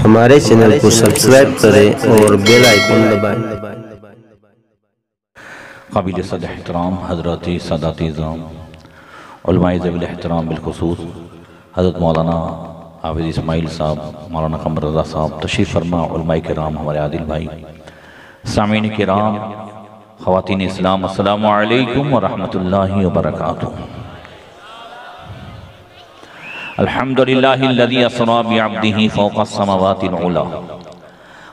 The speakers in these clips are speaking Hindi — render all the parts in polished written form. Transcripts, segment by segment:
हमारे चैनल को सब्सक्राइब करें और बेल आइकन दबाएं। काबिल सद एहतराम हज़रत सादात इज़ाम उलमाए ज़वील एहतराम बिलखुसूस हज़रत मौलाना आबिद इस्माइल साहब, मौलाना कमर रज़ा साहब तशरीफ़ फरमा, उलमाए किराम, हमारे आदिल भाई, सामीन किराम, ख़वातीन इस्लाम, अस्सलामु अलैकुम व रहमतुल्लाहि व बरकातुहू। अल्हम्दुलिल्लाहिल्लज़ी अस्रा बिअब्दिही फ़ौक़ अस्समावातिल उला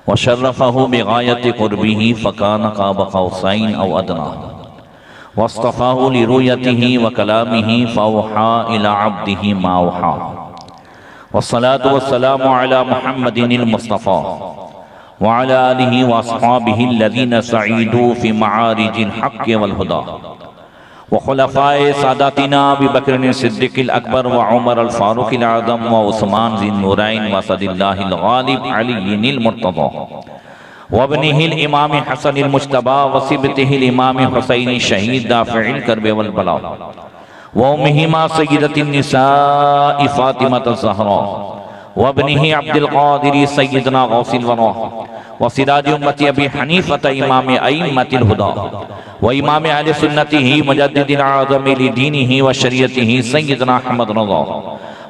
व शर्रफ़हु बिग़ायति क़ुर्बिही फ़कान क़ाब क़ौसैन औ अदना वस्तफ़ाहु लिरुयतिही व कलामिही फ़अवहा इला अब्दिही मा अवहा वस्सलातु वस्सलामु अला मुहम्मदिनिल मुस्तफ़ा व अला आलिही व अस्हाबिही अल्लज़ीना सईदू फ़ी मआरिजिल हक़्क़ि वल हुदा व खुलफ़ाए सादातिना अबी बकर सिद्दीक़िल अकबर व उमर अल फ़ारूक़िल आज़म व उस्मान ज़िन नूरैन व सदिल्लाहिल गालिब अलीय्यिल मुर्तज़ा व इब्निहिल इमाम हसनिल मुज्तबा व सिबतिहिल इमाम हुसैन शहीद दाफ़िइल कर्ब वल बला व उम्मिहिमा सय्यदतिन निसाइ फ़ातिमा ज़हरा व इब्निहि अब्दुल क़ादिर सय्यदना गौसिल वरा व सिराज उम्मती अबी हनीफ़त इमाम अइम्मतिल हुदा व इमाम अहले सुन्नतिही मुजद्दिदिल आज़म लिदीनिही व शरीयतिही सय्यदना अहमद रज़ा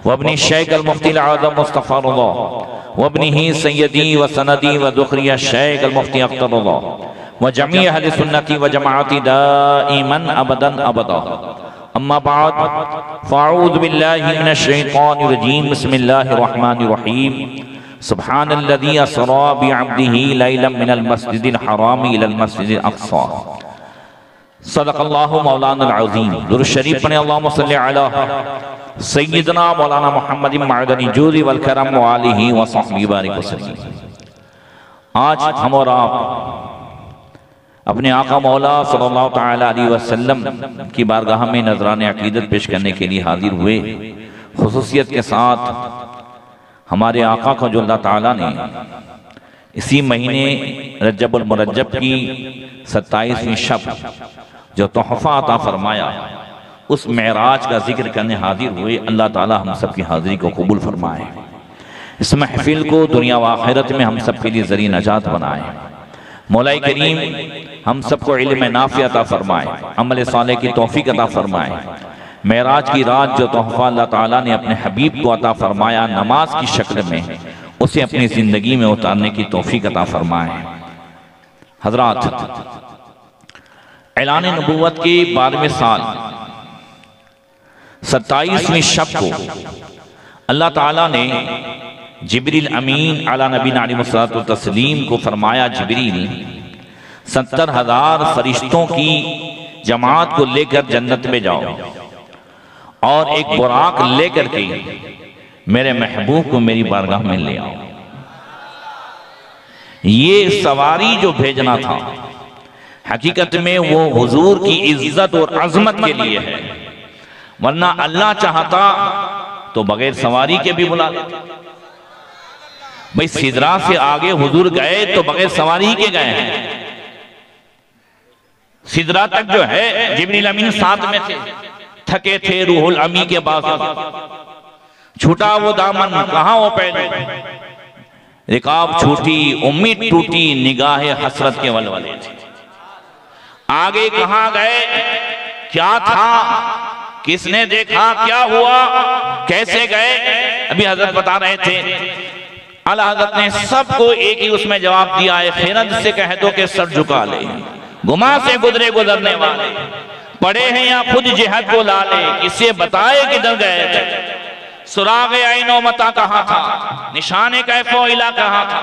व इब्नि शेख अल मुफ्ती अल आज़म मुस्तफ़ा रज़ा व इब्निही सय्यदी व सनदी व ज़ुखरिया शेख अल मुफ्ती अख्तर रज़ा व जमी अहले सुन्नती व जमाअती दाइमन अबदन अबदा। अम्मा बाद फ़अऊज़ु बिल्लाहि मिनश शैतानिर रजीम, बिस्मिल्लाहिर रहमानिर रहीम। सुब्हानल्लज़ी अस्रा बिअब्दिही लैलन मिनल मस्जिदिल हराम इलल मस्जिदिल अक़सा। सदक़ल्लाहु मौलाना अज़ीम। दुरूद शरीफ पढ़ें, अल्लाहुम्मा सल्लि अला सय्यिदना मौलाना मुहम्मदिन मअदनी जूदी वल करम व आलिही व सहबिही बारिक वसल्लम। आज हम और आप अपने आका मौला सल्लल्लाहु तआला अलैहि वसल्लम की बारगाह में नजराने अक़ीदत पेश करने के लिए हाजिर हुए। खुसूसियत के साथ हमारे आका को जो अल्लाह ताला ने इसी महीने रजबुल मुरज्जब की 27वीं शब जो तोहफा अता फरमाया, उस मेराज का जिक्र करने हाजिर हुए। अल्लाह ताला हम सब की हाजिरी को कबूल फरमाए, इस महफिल को दुनिया व आखिरत में हम सब के लिए ज़रिए नजात बनाए। मौलाए करीम हम सबको इल्म नाफ़ि अता फरमाए, अमल साले की तौफीक अता फरमाए। मेराज की रात जो तोहफा अल्लाह ताला ने अपने हबीब को अता फरमाया नमाज की शक्ल में, उसे अपनी जिंदगी में उतारने की तौफीक अता फरमाए। हजरात, ऐलान नबूवत के 12वें साल 27वीं शब को अल्लाह ताला ने जिब्रील अमीन अला नबीना अलैहिस्सलातु तस्लीम को फरमाया, जिब्रील 70,000 फरिश्तों की जमात को लेकर जन्नत में जाओ और एक बुराक लेकर के मेरे महबूब को मेरी बारगाह में ले आओ। ये सवारी जो भेजना था हकीकत में वो हुजूर की इज्जत और अजमत के लिए है, वरना अल्लाह चाहता तो बगैर सवारी के भी बुला लेता। भाई सिदरा से आगे हुजूर गए तो बगैर सवारी के गए हैं। सिदरा तक जो है जिब्रील अमीन साथ में थे, थके थे रूहुल अमी के बाजू, छूटा वो दामन कहां वो पहले, रिकाब छूटी उम्मीद टूटी, निगाहे हसरत के वलवले थे। आगे कहां गए, क्या था, किसने देखा, क्या हुआ, कैसे गए, अभी हजरत बता रहे थे। आला हजरत ने सबको एक ही उसमें जवाब दिया है, खिरद से कह दो कि सर झुका ले, गुमा से गुजरे गुजरने वाले पड़े हैं या खुद जिहद को ला ले, किसे बताए किधर गए थे। सुरागे आइनो मता कहाँ था, निशाने कैफो इला कहाँ था।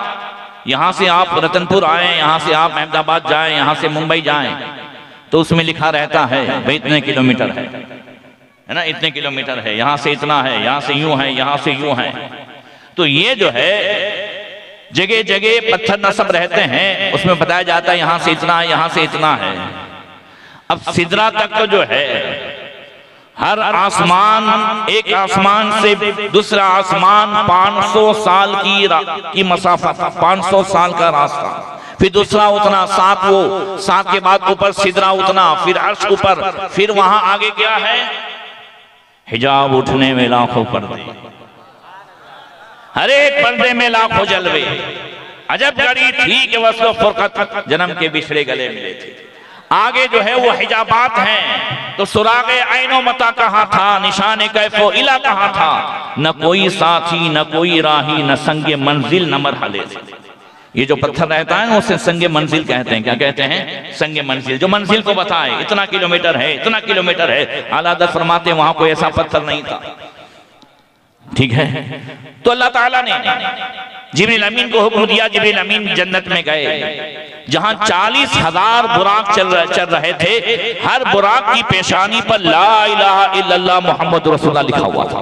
यहाँ से आप रतनपुर आए, यहाँ से आप अहमदाबाद जाएं, यहाँ से मुंबई जाएं, तो उसमें लिखा रहता है भाई इतने किलोमीटर है ना, इतने किलोमीटर है, यहाँ से इतना है, यहाँ से यूं है, यहाँ से यूं है। तो ये जो है जगह जगह पत्थर नस्ब रहते हैं, उसमें बताया जाता है यहाँ से इतना है, यहाँ से इतना है। अब सिदरा तक तो जो है हर आसमान, एक आसमान से दूसरा आसमान 500 साल की मसाफा, 500 साल का रास्ता, फिर दूसरा उतना, 7 वो, 7 के बाद ऊपर सिदरा उतना, फिर अर्श ऊपर, फिर वहां आगे क्या है, हिजाब उठने में लाखों पर्दे। हर एक पर्दे में लाखों जलवे, अजब घड़ी थी कि वस्लो फुरकत जन्म के बिछड़े गले मिले थे। आगे जो है वो हिजाबात हैं, तो सुरागे ऐनो मता कहाँ था, निशाने कैफो इला कहाँ था, न कोई साथी न कोई राही न संगे मंजिल न मरहले से। ये जो पत्थर रहता है उसे संगे मंजिल कहते हैं। क्या कहते हैं? संगे मंजिल, जो मंजिल को बताए इतना किलोमीटर है, इतना किलोमीटर है। आला हज़रत फरमाते वहां कोई ऐसा पत्थर नहीं था। ठीक है, तो अल्लाह ताला ने जिब्रील अमीन को हुक्म दिया। जिब्रील अमीन जन्नत में गए जहां 40,000 बुराक चल रहे थे। हर बुराक की पेशानी पर ला इलाहा इल्लल्लाह मुहम्मद रसूलुल्लाह लिखा हुआ था।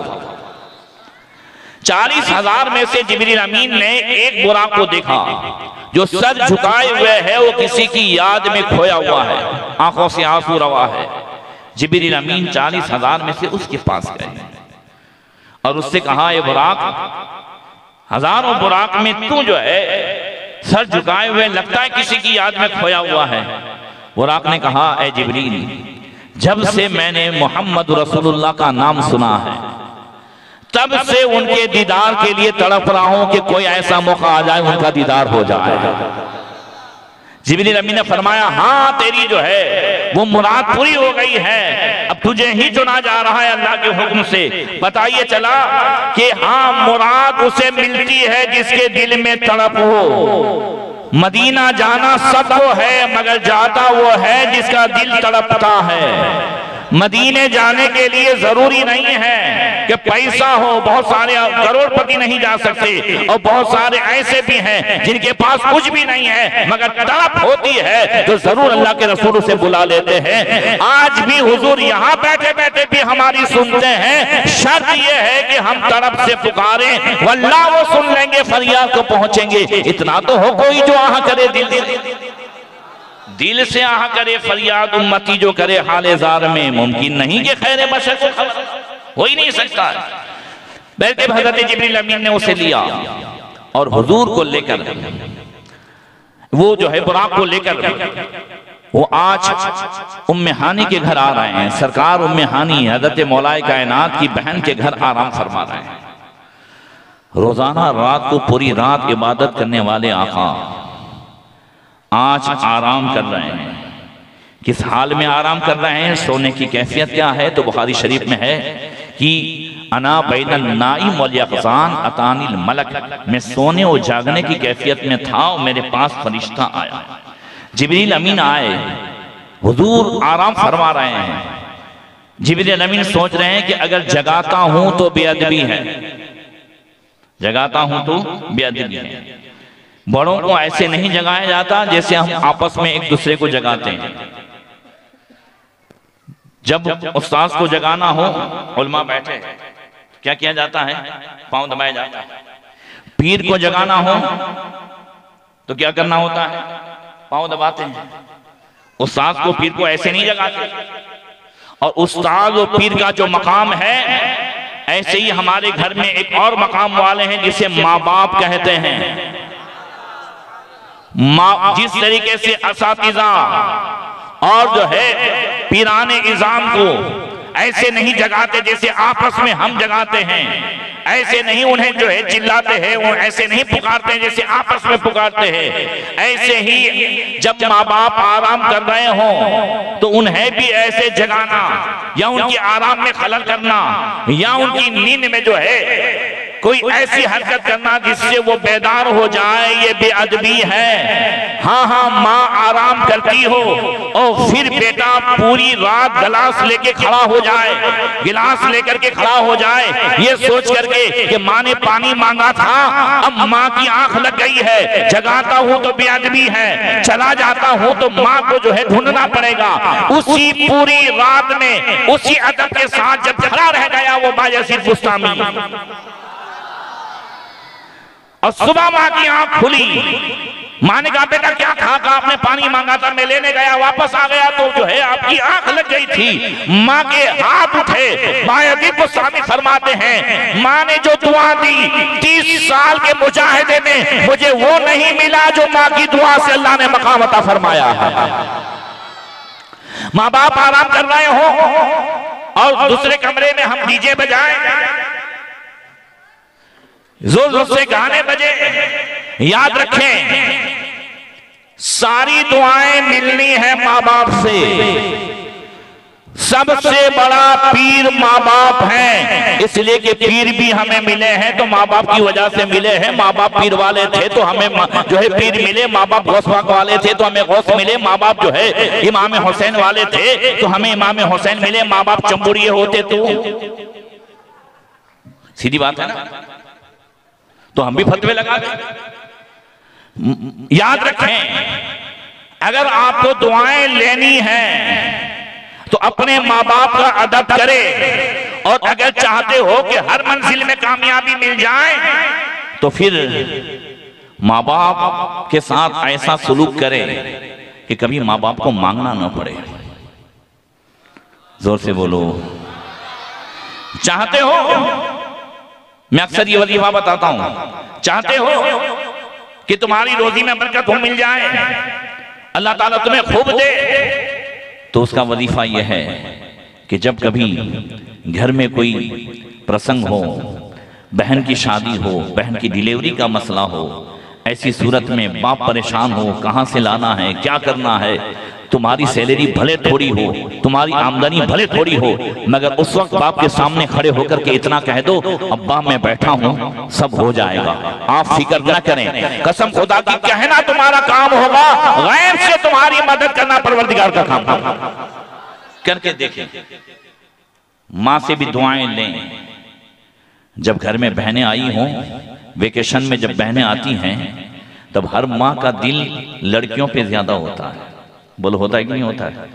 40,000 में से जिब्रील अमीन ने एक बुराक को देखा जो सर झुकाए हुए है, वो किसी की याद में खोया हुआ है, आंखों से आंसू रवा है। जिब्रील अमीन 40,000 में से उसके पास गए और उससे कहा, ये बुराक, हजारों बुराक में तू जो है सर झुकाए हुए लगता है किसी की याद में खोया हुआ है। बुराक ने कहा, ए जिब्रील, जब से मैंने मोहम्मद रसूलुल्लाह का नाम सुना है तब से उनके दीदार के लिए तड़प रहा हूं कि कोई ऐसा मौका आ जाए उनका दीदार हो जाए। जिब्रील अमीन ने फरमाया, हाँ तेरी जो है वो मुराद पूरी हो गई है, अब तुझे ही चुना जा रहा है अल्लाह के हुक्म से। बताइए चला कि हाँ मुराद उसे मिलती है जिसके दिल में तड़प हो। मदीना जाना सबको है मगर जाता वो है जिसका दिल तड़पता है। मदीने जाने के लिए जरूरी नहीं है कि पैसा हो, बहुत सारे करोड़पति नहीं जा सकते और बहुत सारे ऐसे भी हैं जिनके पास कुछ भी नहीं है मगर तड़प होती है तो जरूर अल्लाह के रसूल से बुला लेते हैं। आज भी हुजूर यहाँ बैठे बैठे भी हमारी सुनते हैं। शर्त यह है कि हम तड़प से पुकारें, वल्लाह वो सुन लेंगे, फरियाद को पहुंचेंगे। इतना तो हो कोई जो आह करे दिल से आह करे फरियाद, उम्मती जो करे हाले जार में। मुमकिन नहीं कि खैर बशर को हो ही नहीं सकता। बल्कि हज़रत जिब्रील अमीन ने उसे लिया और हुजूर को लेकर, वो जो है बुराक को लेकर वो आज उम्मे हानी के घर आ रहे हैं। सरकार उम्मे हानी हज़रत मौलाए कायनात की बहन के घर आराम फरमा रहे हैं। रोजाना रात को पूरी रात इबादत करने वाले आका आज आराम कर रहे हैं। किस हाल में आराम कर रहे हैं, सोने की कैफियत क्या है? तो बुखारी शरीफ में है कि अना बैनल नाइम वल यक़ज़ान अतानिल मलक, मैं सोने और जागने की कैफियत में था और मेरे पास फरिश्ता आया। जिब्रील अमीन आए, हुजूर आराम फरमा रहे हैं। जिब्रील अमीन सोच रहे हैं कि अगर जगाता हूं तो बेअदबी है, जगाता हूं तो बेअदबी है। बड़ों को ऐसे नहीं जगाया जाता जैसे हम आपस में एक दूसरे को जगाते हैं। जब उस्ताद को जगाना हो, उलमा बैठे, क्या किया जाता है? पांव दबाया जाता है। पीर को जगाना हो तो क्या करना होता है? पांव दबाते हैं। उस्ताद को पीर को ऐसे नहीं जगाते। और उस्ताद और पीर का जो मकाम है, ऐसे ही हमारे घर में एक और मकाम वाले हैं जिसे माँ बाप कहते हैं। जिस तरीके से असातिज़ा और जो है पीराने इज़ाम को ऐसे नहीं जगाते जैसे आपस में हम जगाते हैं, ऐसे नहीं उन्हें जो है चिल्लाते हैं, वो ऐसे नहीं पुकारते हैं जैसे आपस में पुकारते हैं। ऐसे ही जब माँ बाप आराम कर रहे हों तो उन्हें भी ऐसे जगाना या उनकी आराम में खलल करना या उनकी नींद में जो है कोई ऐसी हरकत करना जिससे वो बेदार हो जाए, ये बेअदबी है। हाँ हाँ, माँ आराम करती हो और फिर बेटा पूरी रात गिलास लेके खड़ा हो जाए, गिलास लेकर के खड़ा हो जाए ये सोच करके कि माँ ने पानी मांगा था, अब माँ की आंख लग गई है, जगाता हूँ तो बेअदबी है, चला जाता हूँ तो माँ को जो है ढूंढना पड़ेगा। उसी पूरी रात में उसी अदब के साथ जब खड़ा रह गया वो बायजीद बुस्तामी, और सुबह माँ की आंख खुली। माँ ने कहा, बेटा क्या कहा? आपने पानी मांगा था, मैं लेने गया, वापस आ गया तो जो है आपकी आंख लग गई थी। माँ के हाथ उठे। बायजीद बुस्तामी फरमाते हैं, माँ ने जो दुआ दी 30 साल के मुजाहिदे में मुझे वो नहीं मिला जो माँ की दुआ से अल्लाह ने मकाम अता फरमाया है। माँ बाप आराम कर रहे हो और दूसरे कमरे में हम डीजे बजाएं, जोर जोर से गाने बजे। याद रखें, सारी दुआएं मिलनी है माँ बाप से। सबसे बड़ा पीर माँ बाप है, इसलिए कि पीर भी हमें मिले हैं तो माँ बाप की वजह से मिले हैं। माँ बाप पीर वाले थे तो हमें जो है पीर मिले, माँ बाप गौस पाक वाले थे तो हमें गौस मिले, माँ बाप जो है इमाम हुसैन वाले थे तो हमें इमाम हुसैन मिले, माँ बाप चंबुरिये होते तो सीधी बात है ना, तो हम भी फतवे लगा गए। याद रखें, अगर आपको दुआएं लेनी है तो अपने माँ बाप का अदब करें, और अगर चाहते हो कि हर मंजिल में कामयाबी मिल जाए तो फिर माँ बाप के साथ ऐसा सलूक करें कि कभी माँ बाप को मांगना ना पड़े। जोर से बोलो। चाहते हो, मैं अक्सर ये वजीफा बताता हूं, चाहते हो कि तुम्हारी रोजी में बरकत हो, मिल जाए, अल्लाह ताला तुम्हें खूब दे, तो उसका वजीफा यह है कि जब कभी घर में कोई प्रसंग हो, बहन की शादी हो, बहन की डिलीवरी का मसला हो, ऐसी सूरत में बाप परेशान हो, कहां से लाना है, क्या करना है। तुम्हारी सैलरी भले थोड़ी हो, तुम्हारी आमदनी भले थोड़ी हो, मगर उस वक्त बाप के सामने खड़े होकर के इतना कह दो, अब्बा मैं बैठा हूं, सब हो जाएगा, आप फिक्र न करें, कसम खुदा की कहना तुम्हारा काम होगा, गैब से तुम्हारी मदद करना परवरदिगार का काम होगा। करके देखें। माँ से भी दुआएं लें। जब घर में बहनें आई हों, वेकेशन में जब बहनें आती हैं, तब हर माँ का दिल लड़कियों पे ज्यादा होता है। बोलो होता है कि नहीं होता है?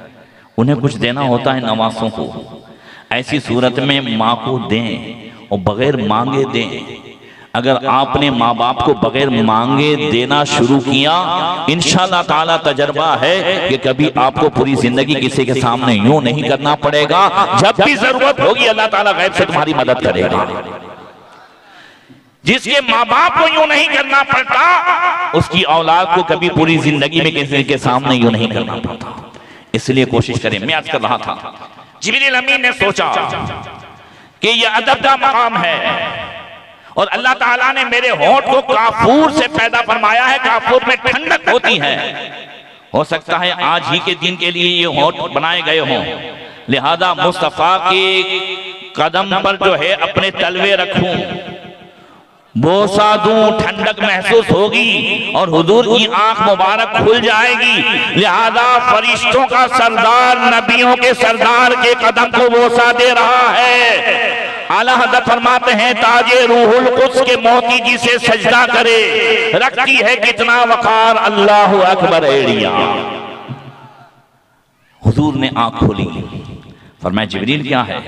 उन्हें कुछ देना होता है नवासों को। ऐसी सूरत में माँ को दें और बगैर मांगे दें। अगर आपने माँ बाप को बगैर मांगे देना शुरू किया, इंशाअल्लाह ताला तजर्बा है कि कभी आपको पूरी जिंदगी किसी के सामने यूं नहीं करना पड़ेगा। जब भी जरूरत होगी अल्लाह ताला गैब से तुम्हारी मदद करेगा। जिसके माँ बाप को यूं नहीं करना पड़ता, उसकी औलाद को कभी पूरी जिंदगी में किसी के सामने यूं नहीं करना पड़ता। इसलिए कोशिश करें। मैं आज कर रहा था, जिब्रील अमीन ने सोचा कि यह अदब का मकाम है और अल्लाह ताला ने मेरे होंठ को काफूर से पैदा फरमाया है। काफूर में ठंडक होती है। हो सकता है आज ही के दिन के लिए ये होंठ बनाए गए हों, लिहाजा मुस्तफा के कदम पर जो है अपने तलवे रखूं, बोसा दूं, ठंडक महसूस होगी और हुजूर की आंख मुबारक खुल जाएगी। लिहाजा फरिश्तों का सरदार, नबियों के सरदार के कदम को बोसा दे रहा है। आला हज़रत फरमाते हैं, ताजे रूहुल कुद्स के मोती जी से सजदा करे, रखती है कितना वकार, अल्लाहु अकबर एड़िया। हुजूर ने आंख खोली, फरमाया जिब्रील क्या है?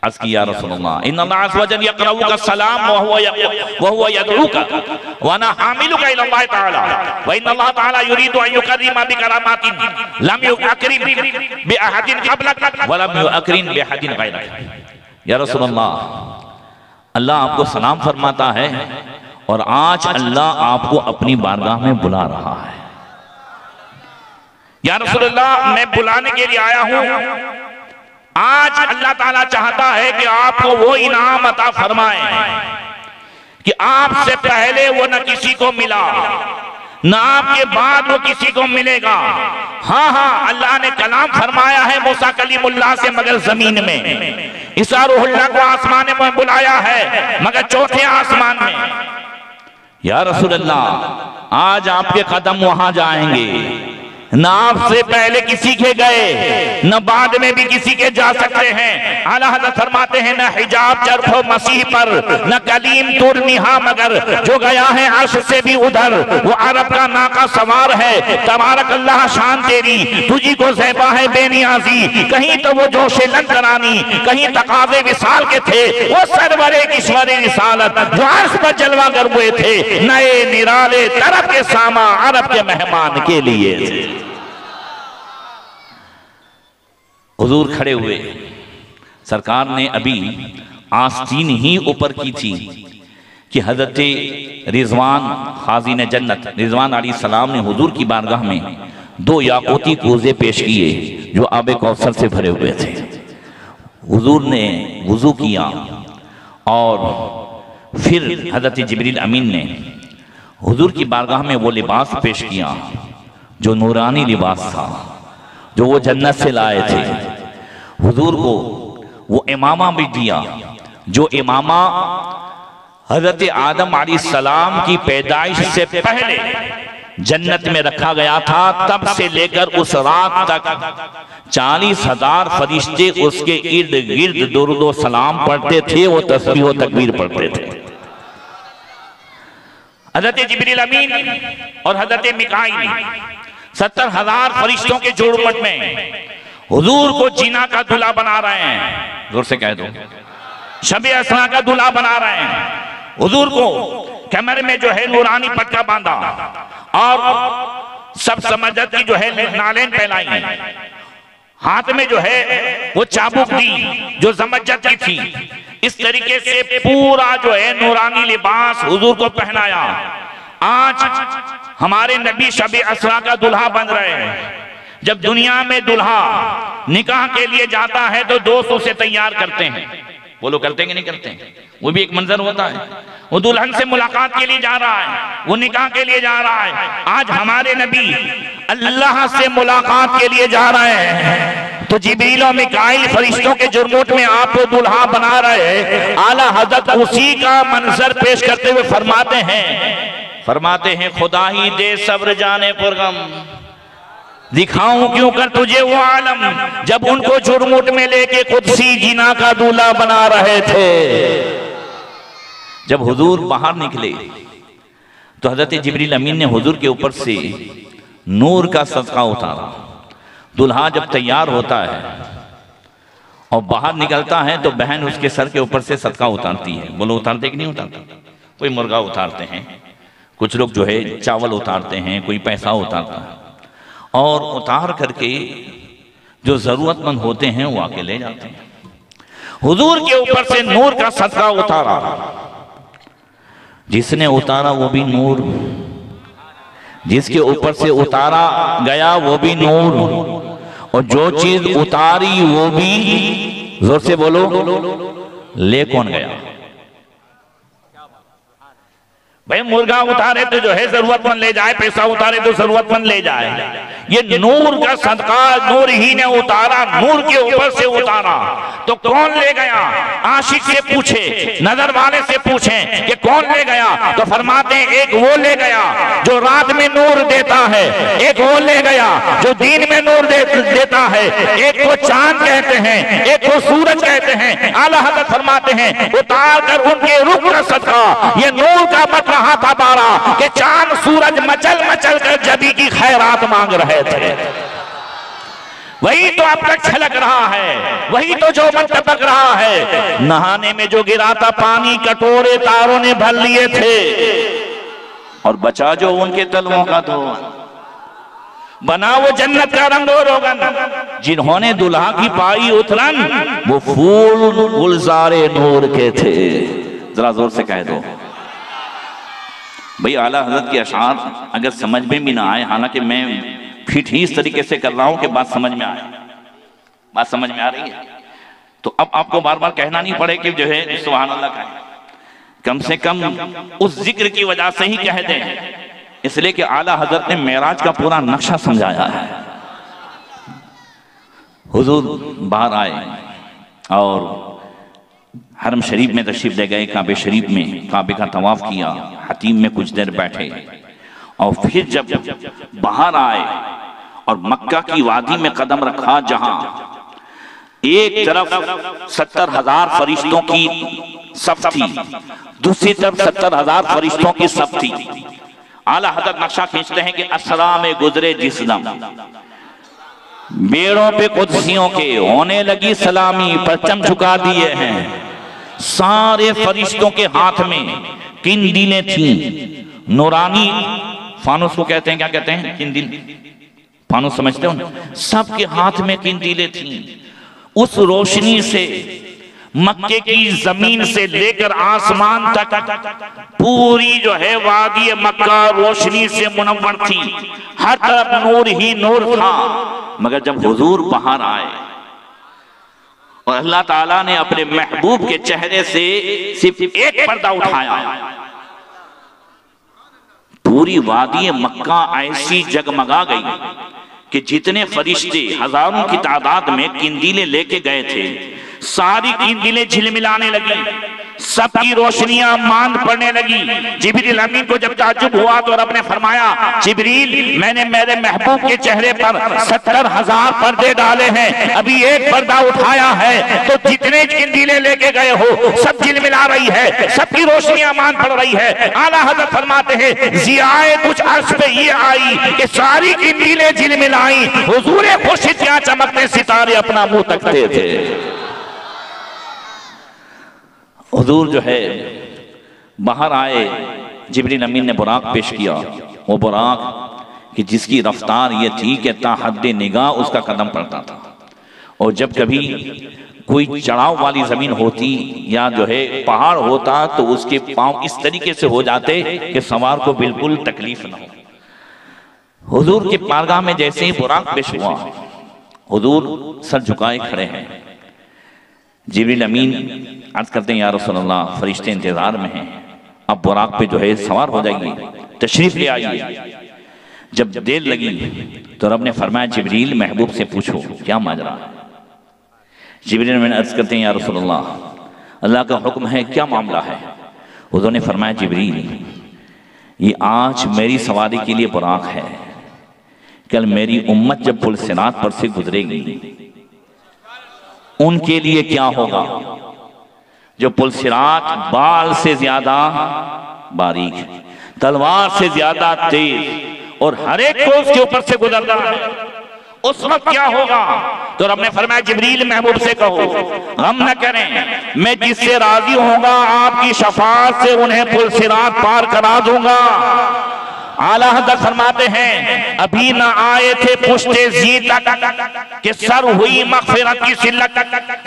अर्ज़ किया रसूलुल्लाह, इन्नल्लाह अज़्ज़ व जल्ल यक़रऊका सलाम व हुवा यदऊका व अना हामिलुका इलल्लाह तआला व इन्नल्लाह तआला युरीदु अन युकर्रिमा बिकरामातिन लम युकरिम बिअहदिन क़ब्लक व लम युकरिम बिअहदिन ग़ैरक। या रसूलुल्लाह, अल्लाह आपको सलाम फरमाता है और आज अल्लाह आपको अपनी बारगाह में बुला रहा है। या रसूलुल्लाह, मैं बुलाने के लिए आया हूं। आज अल्लाह ताला चाहता है कि आपको वो इनाम अता फरमाए कि आपसे पहले वो न किसी को मिला, न आपके बाद वो किसी को मिलेगा। हाँ हाँ, अल्लाह ने कलाम फरमाया है मूसा कलीमुल्लाह से, मगर जमीन में। ईसा रूहुल्लाह को आसमान में बुलाया है, मगर चौथे आसमान में। या रसूलल्लाह, आज आपके कदम वहां जाएंगे, न आपसे पहले किसी के गए, न बाद में भी किसी के जा सकते हैं। आला हज़रत फरमाते हैं, न हिजाब चरखो मसीह पर, न कलीम तुर निहा, मगर जो गया है अर्श से भी उधर, वो अरब का नाका सवार है। तबारक अल्लाह शान तेरी, तुझी को ज़ैबा है बेनियाजी। कहीं तो वो जोशे लंतरानी, कहीं तकाज़े विसाल के थे। वो सरवरे किश्वरे रिसालत जो अर्श पर जलवा कर हुए थे, नए निराले तरफ के सामा अरब के मेहमान के लिए। हुजूर खड़े हुए, सरकार ने अभी आस्तीन ही ऊपर की थी कि हजरत रिजवान खाज़िन जन्नत रिजवान अलैहिस्सलाम ने हुजूर की बारगाह में 2 याकूती कोज़े पेश किए जो आबे कौसर से भरे हुए थे। हुजूर ने वुजू किया और फिर हज़रत जिब्रील अमीन ने हुजूर की बारगाह में वो लिबास पेश किया जो नूरानी लिबास था, जो वो जन्नत से लाए थे। हुजूर को वो इमामा भी दिया जो इमामा हज़रत आदम अलैहिस्सलाम की पैदाइश से पहले जन्नत में रखा गया था। तब से लेकर उस रात तक 40,000 फरिश्ते उसके इर्द गिर्द दुरूद व सलाम पढ़ते थे, वो तस्बीह व तकबीर पढ़ते थे। हज़रत जिब्रील अमीन और हज़रत मिकाईल 70,000 फरिश्तों के जोड़मट में हुजूर को जीना का दूल्हा बना रहे हैं। जोर से कह दो, शब असरा का दूल्हा बना रहे हैं। हुजूर को कमर में जो है नूरानी पटका बांधा और सब समझत की जो है नालें पहनाई, हाथ में जो है वो चाबुक दी जो जमजत की थी। इस तरीके से पूरा जो है नूरानी लिबास हुजूर को पहनाया। आज हमारे नबी शब असरा का दूल्हा बन रहे हैं। जब दुनिया में दूल्हा निकाह के लिए जाता है तो दोस्त उसे तैयार करते हैं। वो लोग करते हैं कि नहीं करते हैं? वो भी एक मंजर होता है। वो दुल्हन से मुलाकात के लिए जा रहा है, वो निकाह के लिए जा रहा है। आज हमारे नबी अल्लाह से मुलाकात के लिए जा रहे हैं तो जिब्रील और मिकाईल फरिश्तों के जुर्मोट में आपको दूल्हा बना रहे हैं। आला हज़रत उसी का मंजर पेश करते हुए फरमाते हैं खुदा ही दे सब्र जाने पुरगम, दिखाऊं क्यों कर तुझे वो आलम, जब उनको जुर्मुट में लेके कुदसी जीना का दूल्हा बना रहे थे। जब हुजूर बाहर निकले तो हज़रत जिब्रील अमीन ने हुजूर के ऊपर से नूर का सदका उतारा। दूल्हा जब तैयार होता है और बाहर निकलता है तो बहन उसके सर के ऊपर से सदका उतारती है। बोलो उतारते कि नहीं उतारते? कोई मुर्गा उतारते हैं, कुछ लोग जो है चावल उतारते हैं, कोई पैसा उतारता है और उतार करके जो जरूरतमंद होते हैं वो आके ले जाते हैं। हुजूर के ऊपर से नूर का सदका उतारा। जिसने उतारा वो भी नूर, जिसके ऊपर से उतारा गया वो भी नूर, और जो चीज उतारी वो भी, जोर से बोलो, ले कौन गया? भाई मुर्गा उतारे तो जो है जरूरतमंद ले जाए, पैसा उतारे तो जरूरतमंद ले जाए। ये नूर का सदका नूर ही ने उतारा, नूर के ऊपर से उतारा तो कौन ले गया? आशिक से पूछे, नजर वाले से पूछे कि कौन ले गया, तो फरमाते हैं एक वो ले गया जो रात में नूर देता है, एक वो ले गया जो दिन में नूर देता है, एक को चांद कहते हैं, एक को सूरज कहते हैं। आला हज़रत फरमाते हैं उतार कर उनके रुख का सदका ये नूर का बट रहा था बारा कि चांद सूरज मचल मचल कर जबी की खैरात मांग रहे थे। वही तो अब तक छलक रहा है, वही तो जो मन टपक रहा है। नहाने में जो गिरा था पानी कटोरे तारों ने भर लिए थे, और बचा जो उनके तलवों का धुआं, बना वो जन्नत का रंग और रोगन। जिन्होंने दुल्हा की पाई उतरन वो फूल गुलजारे नूर के थे। जरा जोर से कह दो भाई। आला हज़रत के अशार अगर समझ में भी ना आए, हालांकि मैं फिट ही इस तरीके से कर रहा हूं कि बात समझ में आए, बात समझ में आ रही है, तो अब आपको बार बार कहना नहीं पड़े कि जो है सुभान अल्लाह का है। कम से कम उस जिक्र की वजह से ही कह दें, इसलिए कि आला हज़रत ने मेराज का पूरा नक्शा समझाया है। हुजूर बाहर आए और हरम शरीफ में तशरीफ ले गए, काबे शरीफ में काबे का तवाफ किया, हतीम में कुछ देर बैठे, और फिर जब बाहर आए और मक्का की वादी में कदम रखा, जहां एक तरफ 70,000 फरिश्तों की सफ थी, दूसरी तरफ 70,000 फरिश्तों की सफ थी। आला हज़रत नक्शा खींचते हैं कि असरा में गुजरे जिस दम बेड़ों पे कुदसियों के होने लगी सलामी, परचम झुका दिए हैं। सारे फरिश्तों के हाथ में किंदीलें थीं, नूरानी फानुस को कहते हैं, क्या कहते हैं? किंदील, फानुस समझते हो? सबके हाथ में किंदीलें थीं। उस रोशनी से मक्के की जमीन से लेकर आसमान तक पूरी जो है वादी मक्का रोशनी से मुनव्वर थी, हर तरफ नूर ही नूर था। मगर जब हुजूर बाहर आए और अल्लाह ताला ने अपने महबूब के चेहरे से सिर्फ एक पर्दा उठाया, पूरी वादी मक्का ऐसी जगमगा गई कि जितने फरिश्ते हजारों की तादाद में किंदीलें लेके गए थे, सारी किंदीलें झिलमिलाने लगी, सबकी रोशनियां मांद पड़ने लगी। जिब्रील अमीन को जब ताज्जुब हुआ तो रब ने फरमाया, जिब्रील मैंने मेरे महबूब के चेहरे पर 70,000 पर्दे डाले हैं, अभी एक पर्दा उठाया है तो जितने किंदीलें लेके गए हो सब झिलमिला रही है, सबकी रोशनियां मांद पड़ रही है। आला हज़रत फरमाते हैं ज़ियाए कुछ अर्श पे ये आई कि सारी किंदीलें झिलमिलाई, हुजूर खुर्शीद क्या चमकते सितारे अपना मुंह तकते थे। हुजूर जो है बाहर आए, जिब्रील अमीन ने बुराक पेश किया। वो बुराक कि जिसकी रफ्तार ये थी कि ताहद्दे निगाह उसका कदम पड़ता था, और जब कभी कोई चढ़ाव वाली जमीन होती या जो है पहाड़ होता तो उसके पांव इस तरीके से हो जाते कि सवार को बिल्कुल तकलीफ ना हो। हुजूर के पारगाह में जैसे ही बुराक पेश हुआ, हुजूर सर झुकाए खड़े हैं। जिब्रील अमीन अर्ज करते हैं या रसूल अल्लाह, फरिश्ते इंतजार में हैं, अब बुराक पे जो है सवार हो जाइए, तशरीफ ले आइए। जब देर लगी तो रब ने फरमाया, जिब्रील महबूब से पूछो क्या माजरा है। जिब्रील अमीन अर्ज करते हैं या रसूल अल्लाह, अल्लाह का हुक्म है, क्या मामला है। हुजूर ने फरमाया, जिब्रील ये आज मेरी सवारी के लिए बुराक है, कल मेरी उम्मत जब पुल सिरात पर से गुजरेगी उनके लिए क्या होगा। जो पुल सिरात बाल से ज्यादा बारीक, तलवार से ज्यादा तेज और हर एक को उसके ऊपर से गुजरना है, उस वक्त क्या होगा। तो रब ने फरमाया, जिब्रील महबूब से कहो गम न करें, मैं जिससे राजी होगा आपकी शफाअत से उन्हें पुल सिरात पार करा दूंगा। आला हज़रत फरमाते हैं, अभी ना आए थे पुश्ते जी तक कि सर हुई मग़फ़िरत की सिल्लत,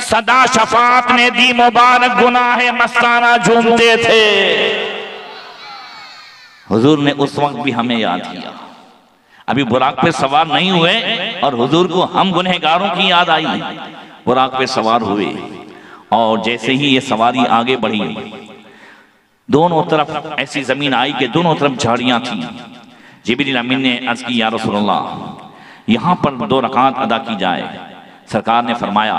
सदा शफाअत ने दी मुबारक, गुनाहे मस्ताना झूमते थे। हुजूर ने उस वक्त भी हमें याद किया, अभी बुराक पे सवार नहीं हुए और हुजूर को हम गुनहगारों की याद आई। बुराक पे सवार हुए और जैसे ही ये सवारी आगे बढ़ी, दोनों तरफ ऐसी जमीन आई कि दोनों तरफ झाड़ियां थी। जिब्रील अमीन ने अर्ज की, या रसूल अल्लाह यहाँ पर 2 रकात अदा की जाए। सरकार ने फरमाया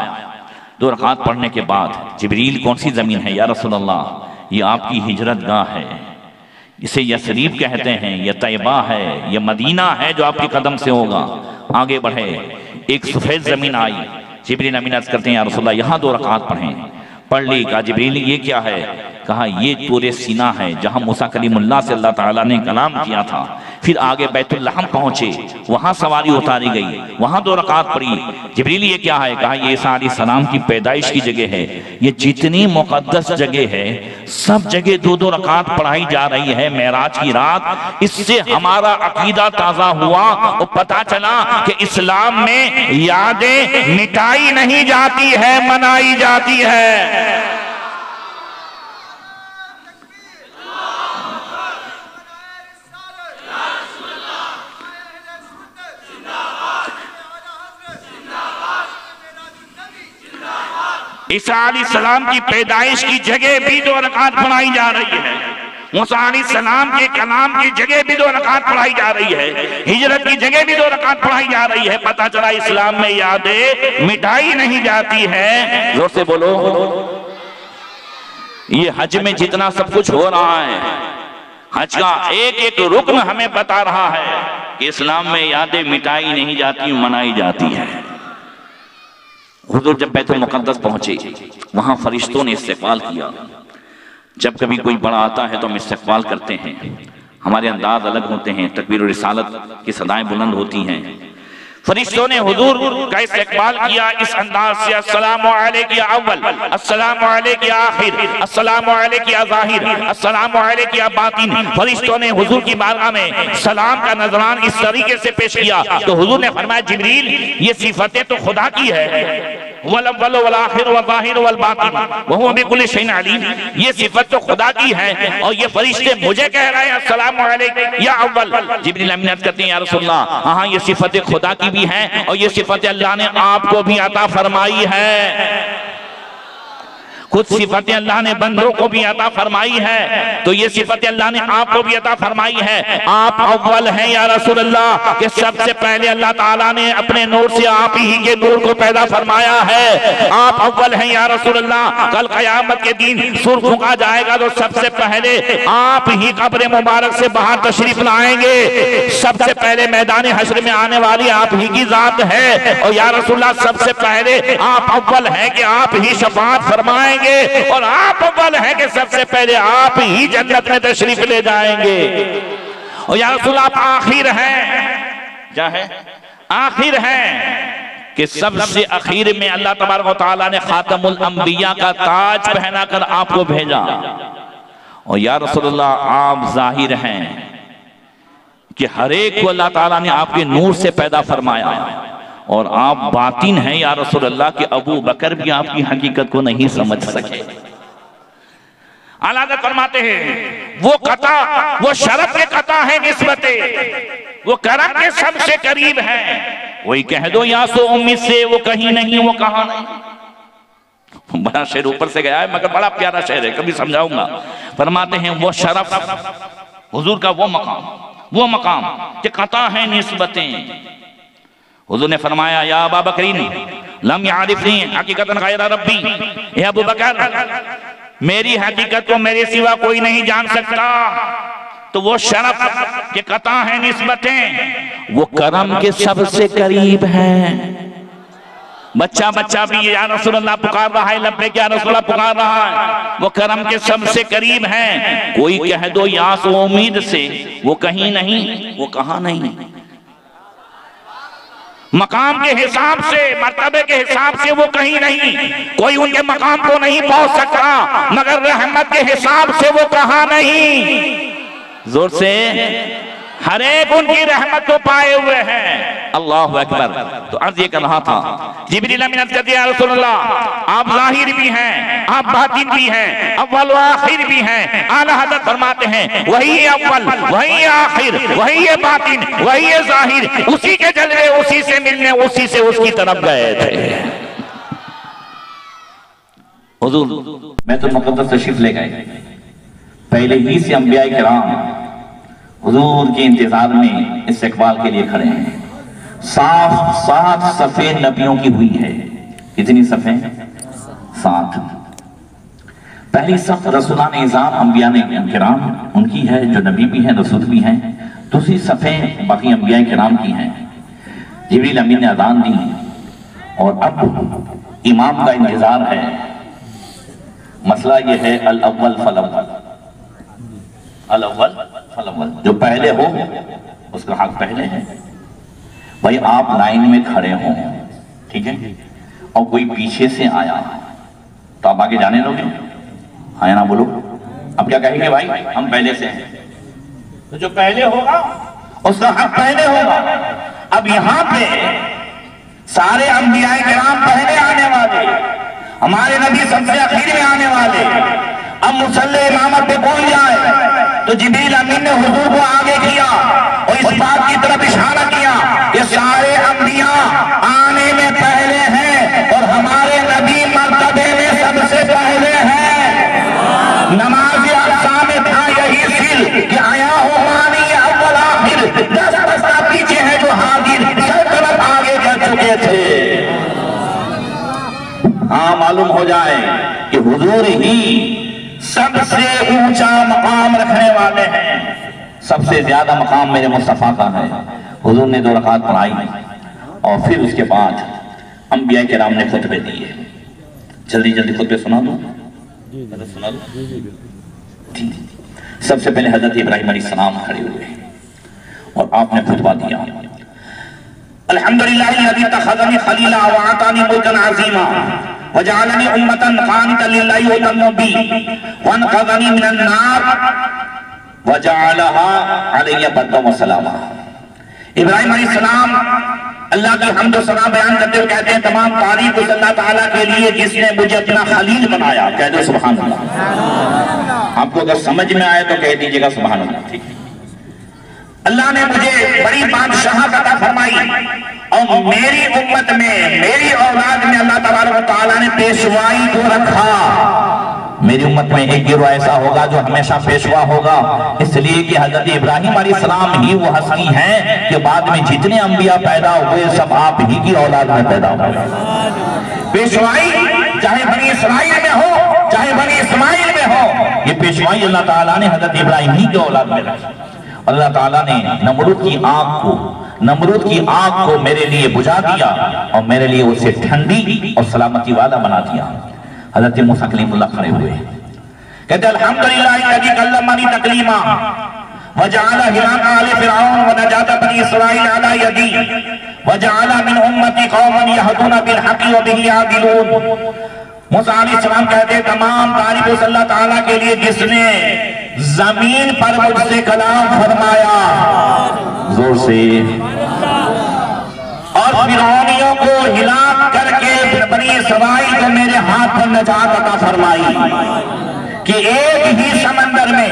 2 रकात पढ़ने के बाद, जिब्रील कौन सी जमीन है या रसूल अल्लाह, ये आपकी हिजरत गाह है, इसे यसरीब कहते हैं, यह तैयबा है, यह मदीना है जो आपके कदम से होगा। आगे बढ़े, एक सफेद जमीन आई। जिब्रील अमीन अर्ज करते हैं, या रसूल अल्लाह यहाँ 2 रकात पढ़ें। पढ़ ली। कहा, जिब्रील ये क्या है। कहा, ये तूरे सीना है जहां मूसा कलीमुल्लाह से अल्लाह ताला ने कलाम किया था। फिर आगे बैतुल लहम पहुंचे, वहां सवारी उतारी गई, वहां 2 रकात पड़ी। जिब्रील ये क्या है। कहा, ये ईसा अलैहिस्सलाम की पैदाइश की जगह है, ये जितनी मुकद्दस जगह है सब जगह 2-2 रकात पढ़ाई जा रही है मेराज की रात। इससे हमारा अकीदा ताजा हुआ और पता चला कि इस्लाम में यादें मिटाई नहीं जाती है, मनाई जाती है। ईसा अलैहिस्सलाम की पैदाइश की जगह भी 2 रकात पढ़ाई जा रही है। मूसा अलैहिस्सलाम के कलाम की जगह भी 2 रकात पढ़ाई जा रही है। हिजरत की जगह भी 2 रकात पढ़ाई जा रही है। पता चला इस्लाम में यादें मिटाई नहीं जाती है। जोर से बोलो। ये हज में जितना सब कुछ हो रहा है, हज का एक एक रुकन हमें बता रहा है कि इस्लाम में यादें मिटाई नहीं जाती, मनाई जाती है। हुजूर जब बैतुल मुक़द्दस पहुंचे, वहां फरिश्तों ने इस्तक़बाल किया। जब कभी कोई बड़ा आता है तो हम इस्तक़बाल करते हैं, हमारे अंदाज अलग होते हैं, तकबीर और रिसालत की सदाएं बुलंद होती हैं। फरिश्तों ने हुजूर का इस्तक़बाल किया इस अंदाज से, अस्सलामु अलैका या अव्वल, अस्सलामु अलैका या आखिर, अस्सलामु अलैका या ज़ाहिर, अस्सलामु अलैका या बातिन। फरिश्तों ने हुजूर की बारगाह में सलाम का नजरान इस तरीके से पेश किया तो हुजूर ने फरमाया, जिब्रील ये सिफतें तो खुदा की है, वल अव्वल वल आखिर वल ज़ाहिर वल बातिन व हुवा बिकुल्लि शैइन अलीम। ये सिफत तो खुदा की है और ये फरिश्ते मुझे कह रहे हैं अस्सलामु अलैका या अव्वल। जिब्रील अमीन अर्ज़ करते हैं, या रसूल अल्लाह, हाँ ये सिफतें खुदा की भी हैं और ये सिफतें अल्लाह ने आपको भी अता फरमाई है। खुद सिफतें अल्लाह ने बंदों को भी अता फरमाई है, तो ये सिफतें अल्लाह ने आपको भी अता फरमाई है। आप अव्वल हैं या रसूल अल्लाह, कि सबसे पहले अल्लाह ताला ने अपने नूर से आप ही के नूर को पैदा फरमाया है। आप अव्वल हैं या रसूल अल्लाह, कल क़यामत के दिन सूर फूंका जाएगा तो सबसे पहले आप ही कब्र मुबारक से बाहर तशरीफ लाएंगे। सबसे पहले मैदान हश्र में आने वाली आप ही की जात है। और या रसूल अल्लाह, सबसे पहले आप अव्वल हैं कि आप ही शफाअत फरमाएंगे, और आप अव्वल हैं कि सबसे पहले आप ही जन्नत में तशरीफ ले जाएंगे। और या रसूल आप आखिर हैं, क्या है? आखिर हैं कि सबसे आखिर में अल्लाह तबारक व तआला ने खातमुल अंबिया का ताज पहनाकर आपको भेजा। और या रसूल अल्लाह, आप जाहिर हैं कि हर एक को अल्लाह ताला ने आपके नूर से पैदा फरमाया। और आप बातिन हैं या रसूल अल्लाह, कि अबू बकर भी आपकी हकीकत को नहीं समझ सके। आला हज़रत फरमाते हैं वो कता, वो शरफ के कता है निस्बते, वो करम के सबसे करीब है। वही कह दो या सो उम्मीद से, वो कहीं नहीं वो कहां नहीं। बड़ा शेर ऊपर से गया है मगर बड़ा प्यारा शेर है, कभी समझाऊंगा। फरमाते हैं वो शरफ, हुजूर का वो मकाम कि कता है निस्बतें। हुजूर ने फरमाया या अबा बकरीन लम यारिफनी हकीकतन गैर रब्बी, ए अबू बकर मेरी हकीकत को मेरे सिवा कोई नहीं जान सकता। तो वो शरफ के कता है निस्बतें, वो करम के सबसे करीब है। बच्चा भी या रसूल अल्लाह पुकार रहा है, लब्बैक या रसूल अल्लाह पुकार रहा है, वो करम के सबसे करीब है। कोई कह दो या सो उम्मीद से, वो कहीं नहीं वो कहां नहीं। मकाम के हिसाब से, मर्तबे के हिसाब से वो कहीं नहीं, कोई उनके मकाम को नहीं पहुंच सकता, मगर रहमत के हिसाब से वो कहां नहीं। जोर से, हर एक उनकी रहमत को पाए हुए हैं। अल्लाहु अकबर। तो अर्ज ये कर रहा था, जिब्रील अमीन अर्ज करते हैं या रसूल अल्लाह, आप जाहिर भी हैं, आप बातिन भी हैं, अव्वल व आखिर भी हैं। आला हज़रत फरमाते हैं वही अव्वल, वही आखिर, वही बातिन, वही जाहिर, उसी के जलवे, उसी से मिलने, उसी से उसकी तरफ गए थे। हुजूर बैतुल मुक़द्दस तशरीफ ले गए, पहले ही से अंबिया किराम हुजूर के इंतजार में इस्तकबाल के लिए खड़े हैं। सात सफ़े नबियों की हुई है। कितनी सफ़े? 7। पहली सफ़ रसूलान इज़ाम अंबिया ने किराम उनकी है, जो नबी भी हैं रसूल भी हैं। दूसरी सफ़े बाकी अंबिया किराम की हैं। जिब्रील अमीन ने अज़ान दी और अब इमाम का इंतजार है। मसला यह है अल अव्वल फल अव्वल, अल अव्वल फल अव्वल, जो पहले हो उसका हक पहले है। भाई आप लाइन में खड़े हो, ठीक है, और कोई पीछे से आया तो आप आगे जाने दोगे? हाँ या ना बोलो। अब क्या कहेंगे? भाई हम पहले से हैं, तो जो पहले होगा उसका हक पहले होगा। अब यहाँ पे सारे अंबिया किराम पहले आने वाले, हमारे नबी सबसे आखिर में आने वाले। अब मुसल्ले इमामत पे कौन जाए? तो जिब्रील अमीन ने हुजूर को आगे किया और इस बात की तरफ इशारा किया कि सारे अंबिया आने में पहले हैं और हमारे नबी मर्तबे में सबसे पहले हैं। नमाज अक़सा में था यही सिल कि आया हो मानी अव्वल आखिर, 10 रास्ता पीछे है जो हाजिर, सब तरफ आगे कर चुके थे। हाँ, मालूम हो जाए कि हुजूर ही सबसे ऊंचा मकाम रखने वाले हैं। सबसे ज्यादा मकाम मेरे मुस्तफा का है। हुजूर ने 2 रकात पढ़ाई और फिर उसके बाद अंबिया किराम ने खुतबे दिए। जल्दी जल्दी खुतबे सुना दो, सुना दो। सबसे पहले हजरत इब्राहिम अलैहिस्सलाम खड़े हुए और आपने खुतबा दिया। अल्हम्दुलिल्लाह अल्लज़ी तख़ज़नी खलीला व आतानी मुल्कन अज़ीमा वजअलनी उम्मतन क़ानितन लिल्लाहि व तन्नबी व अनक़ज़नी मिनन नार वजअलहा अलैया बद्दम व सलामा। इब्राहिम अलैहिस्सलाम अल्लाह की हम्द व सना बयान करते हुए कहते हैं तमाम तारीफ उस अल्लाह ताला के लिए जिसने मुझे अपना खलील बनाया। कह दो सुभान अल्लाह। आपको अगर समझ में आए तो कह दीजिएगा सुभान अल्लाह। ठीक, अल्लाह ने मुझे बड़ी बादशाहत अता फरमाई और मेरी उम्मत में, मेरी औलाद में अल्लाह तबारक व तआला ने पेशवाई को रखा। मेरी उम्मत में एक गिरोह ऐसा होगा जो हमेशा पेशवा होगा, इसलिए कि हजरत इब्राहिम अलैहिस्सलाम ही वो हस्ती हैं कि बाद में जितने अंबिया पैदा हुए सब आप ही की औलाद में पैदा हुए। पेशवाई चाहे बनी इस्राइल में हो, चाहे बनी इस्माइल में हो, ये पेशवाई अल्लाह ताला ने हजरत इब्राहिम ही की औलाद में रखी। अल्लाह ताला ने नमरूद की आग को मेरे लिए बुझा दिया और मेरे लिए उसे ठंडी और सलामती वाला बना दिया। हज़रत मूसा कलीमुल्लाह खड़े हुए, कहते अल्हम्दुलिल्लाह कल्लमनी तकलीमा वजअल हिलाका आले फिरऔन व नजात बनी इस्राइल अला यदी वजअल मिन उम्मती कौमन यहदूना बिल हक़ व बिही यादिलून। मूसा अलैहिस्सलाम कहते तमाम तारीफ अल्लाह ताला के लिए जिसने जमीन पर मुझसे कलाम फरमाया, जोर से, और फिरौनियों को हिलाक करके बनी इस्राइल को मेरे हाथ पर नजात अता फरमाई कि एक ही समंदर में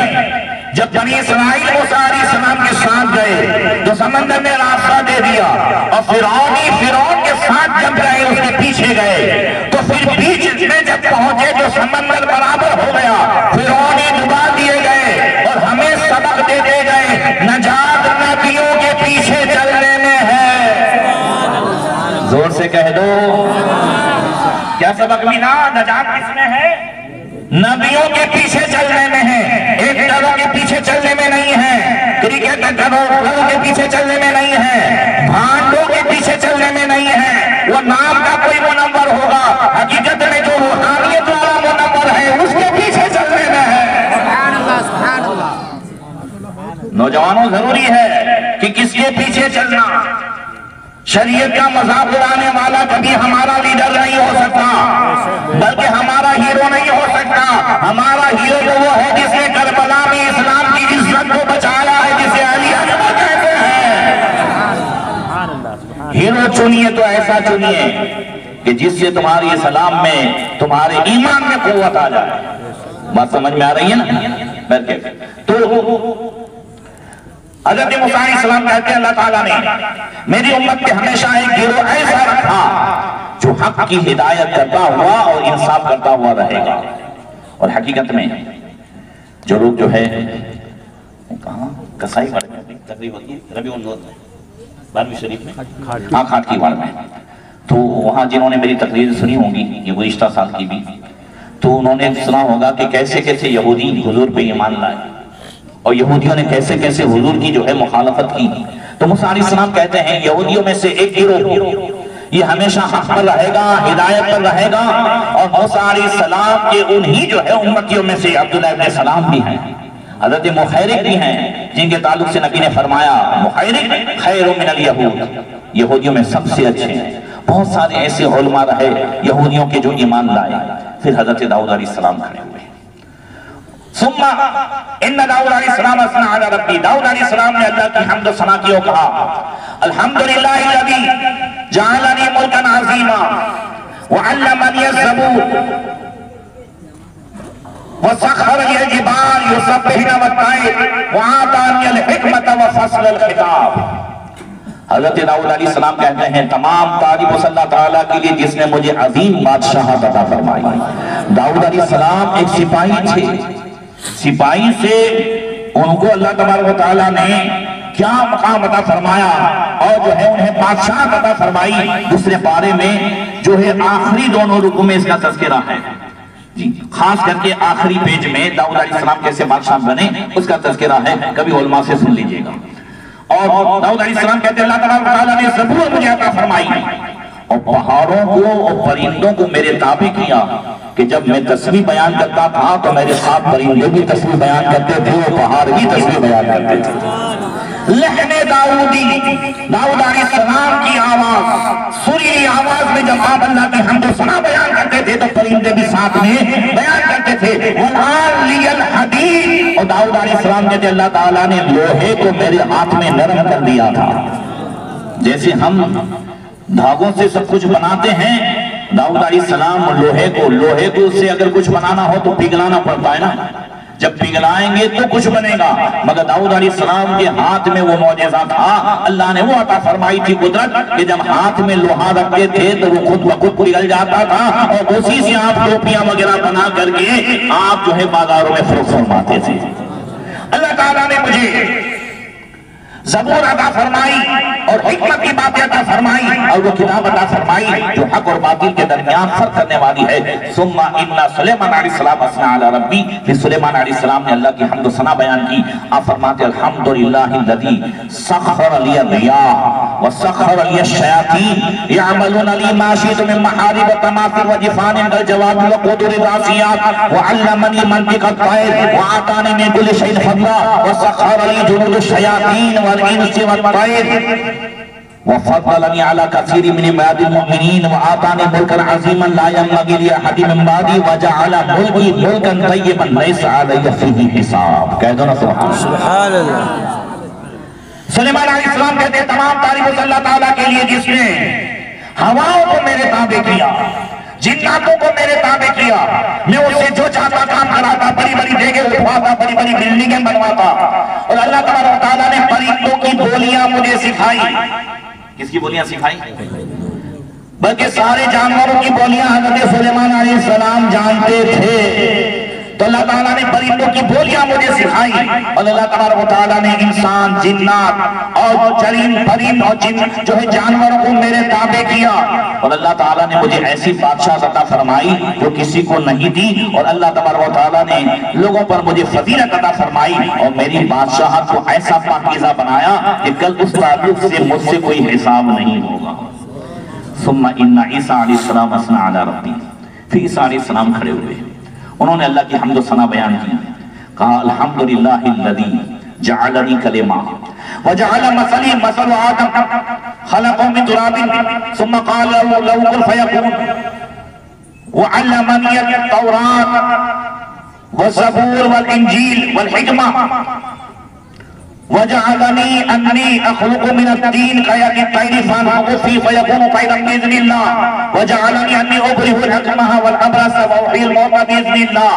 जब बनी इस्राइल मूसा अलैहिस्सलाम के साथ गए तो समंदर में रास्ता दे दिया और फिरौन के साथ जब गए उसके पीछे गए तो फिर बीच में जब पहुंचे तो समंदर बराबर हो गया, फिरौनी डुबा दिए गए और हमें सबक दे दिए गए नजात नबियों के पीछे चलने में है। जोर से कह दो, क्या सबक मिला? नजात किसमें है? नबियों के पीछे चलने में है, एक्टरों के पीछे चलने में नहीं है, क्रिकेटरों के पीछे चलने में नहीं है, भांडों के पीछे चलने में नहीं है। वो नाम का कोई मुनव्वर होगा, हकीकत में जो रूहानियत वाला मुनव्वर है उसके पीछे चलने में है। नौजवानों, जरूरी है कि किसके पीछे चलना। शरीयत का मजाक उड़ाने वाला कभी हमारा लीडर नहीं हो सकता, बल्कि हमारा हीरो नहीं हो सकता। हमारा हीरो तो वो है जिसने करबला में इस्लाम की इज्जत को बचाया है, जिसे अली अकबर कहते हैं। हीरो चुनिए तो ऐसा चुनिए कि जिससे तुम्हारी इस्लाम में, तुम्हारे ईमान में कुव्वत आ जाए। बात समझ में आ रही है ना? तो हज़रत मूसा अलैहिस्सलाम कहते हैं अल्लाह ताला ने मेरी उम्मत पे हमेशा एक गिरोह ऐसा रखा जो हक की हिदायत करता हुआ और इंसाफ करता हुआ रहेगा। और हकीकत में जो लोग जो है कहाँ कसाई वार्ड में तकरीब होती है, रबीउल नूर में, 12वीं शरीफ में, हाँ खाटकी वार्ड में, तो वहाँ जिन्होंने मेरी तकरीर सुनी होगी, ये गुज़िश्ता साल की भी, तो उन्होंने सुना होगा कि कैसे कैसे यहूदी हुजूर पे ईमान लाए और यहूदियों ने कैसे कैसे हुजूर की जो है मुखालफत की। तो मूसा अलैहिस्सलाम कहते हैं यहूदियों में से एक गिरोह ये हमेशा हक पर रहेगा, हिदायत पर रहेगा। और मूसा अलैहिस्सलाम के उन्हीं जो है उम्मतियों में से अब्दुल्लाह इब्न सलाम भी हैं, हज़रत मुखैरिक भी हैं, जिनके ताल्लुक से नबी ने फरमाया मुखैरिक खैरुम मिनल यहूद, यहूदियों में सबसे अच्छे हैं। बहुत सारे ऐसे उलमा रहे यहूदियों के जो ईमान लाए। फिर हज़रत दाऊद अलैहिस्सलाम खड़े हुए, सुम्मा इन्ना दाऊद अलैहिस्सलाम असना अला रब्बी, दाऊद अलैहिस्सलाम ने अल्लाह की हम्द सना की और कहा अल्हम्दुलिल्लाहिल्लज़ी जअलनी मुल्कन अज़ीमा व अल्लमनी अज़्ज़बूर व सख़र लिल जिबाल युसब्बिहना वत्ताइर व आतानी अल हिकमत व फ़स्ल अल खिताब। हज़रत दाऊद अलैहिस्सलाम कहते हैं तमाम तारीफ़ अल्लाह ताला के लिए जिसने मुझे अजीम बादशाहत अता फरमाई। दाऊद अलैहिस्सलाम एक सिपाही थे, सिपाही से उनको अल्लाह तबारक व तआला ने क्या मकाम अता फरमाया और जो है उन्हें बादशाह अता फरमाई। दूसरे पारे में जो है आखिरी दोनों रुकू में इसका तज़किरा है जी, खास करके आखिरी पेज में दाऊद अलैहिस्सलाम कैसे बादशाह बने उसका तज़किरा है, कभी उलमा से सुन लीजिएगा। और दाऊद अलैहिस्सलाम कहते हैं अल्लाह तबारक व तआला ने ज़बूर मुझे अता फरमाई और पहाड़ों को और परिंदों को मेरे ताबे किया कि जब मैं तस्बीह बयान करता था तो मेरे साथ परिंदे भी तस्बीह बयान करते थे और पहाड़ भी तस्बीह बयान करते थे। लहने दाऊदी, दाऊद अलैहिस्सलाम की आवाज, सुरीली आवाज में जब आप अल्लाह की हम्द सना बयान करते थे तो परिंदे भी साथ में बयान करते थे। वलाल लियल हदीद, और दाऊद अलैहिस्सलाम कहते अल्लाह ताला ने लोहे को मेरे हाथ में नरम कर दिया था। जैसे हम धागों से सब कुछ बनाते हैं, दाऊद अलैहिस्सलाम लोहे को से अगर कुछ बनाना हो तो पिघलाना पड़ता है ना, जब पिघलाएंगे तो कुछ बनेगा। मगर दाऊद अलैहिस्सलाम के हाथ में वो मौजज़ा था, अल्लाह ने वो अता फरमाई थी कुदरत कि जब हाथ में लोहा रखते थे तो वो खुद ब खुद पिघल जाता था और उसी से आप टोपियां वगैरह बना करके आप जो है बाजारों में फरोख्त फरमाते थे। अल्लाह ताला ने मुझे ज़बूर अता फरमाई और हिकमत की बातें अता फरमाई और वो किताब अता फरमाई जो हक और बातिल के दरमियान फर्क करने वाली है। सुम्मा इन्ना सुलेमान अलैहिस्सलाम अस्ना अला रब्बी, फिर सुलेमान अलैहिस्सलाम ने अल्लाह की हम्द व सना बयान की। आप फरमाते अल्हम्दुलिल्लाहिल्लज़ी सख्खर लिय रियाह व सख्खर लिय शयातीन यअमलून ली मा शिअतु मिन महारिब व तमासिल व जिफानिन वल जवाब व क़ुदुर रासियात व अल्लमनी मंतिक़ अत-तैर व आतानी मिन कुल्लि शैइन फद्ला व सख्खर ली जुनूद शयातीन व इंस व तैर व फद्दलनी अला कसीर मिन इबादिल मुमिनीन व आतानी मुल्कन अज़ीमन ला यंबग़ी लि अहदिन मिन बादी व जअला मुल्की मुल्कन तय्यबन लैसा अलैहि फीही हिसाब। कह दो ना सुभान अल्लाह। सुलेमान अलैहिस्सलाम कहते हैं तमाम तारीफ अल्लाह ताला के लिए जिसने हवाओं को मेरे ताबे किया, जिन्नातों को मेरे ताबे किया, मैं उससे जो चाहता काम कराता, बड़ी बड़ी जगह उठवाता, बड़ी बड़ी बिल्डिंगें बनवाता। और अल्लाह ताला ने परिंदों की बोलियां मुझे सिखाई। किसकी बोलियां सिखाई? बल्कि सारे जानवरों की बोलियां हज़रत सुलेमान अलैहिस्सलाम जानते थे। तो अल्लाह ताला ने परिंदों की बोलियां मुझे सिखाई और अल्लाह ताला ने इंसान, जिन्नात और चरिंद परिंद और जिन जो है जानवरों को मेरे ताबे किया। और अल्लाह ताला ने मुझे ऐसी बादशाह अता फरमाई जो किसी को नहीं दी। और अल्लाह ताला ने लोगों पर मुझे फजीलत अता फरमाई और मेरी बादशाह को ऐसा पाकीज़ा बनाया कि कल उस ताल्लुक से मुझसे कोई हिसाब नहीं होगा। सुम्मा इन्ना ईसा अलैहिस्सलाम अस्ना अला रब्बी, फिर ईसा अलैहिस्सलाम खड़े हुए, उन्होंने अल्लाह की हम्द व सना बयान की। कहा अल्हम्दुलिल्लाहिल्लज़ी जअलनी कलिमा व जअल मसली मसल आदम खलक़हु मिन तुराबिन सुम्मा क़ाला लहू कुन फयकून व अल्लमनी अत-तौरात व ज़बूर वल इंजील वल हिकमा व जअलनी अन्नी अख़लुक़ु मिन अत-तीन कयत-तैरि फ़अनफ़ुख़ु फ़ीहि फ़यकूनु तैरन बिइज़्निल्लाह व जअलनी अन्नी उब्रिहुल अकमह वल अब्रस व उह्यिल मौता बिइज़्निल्लाह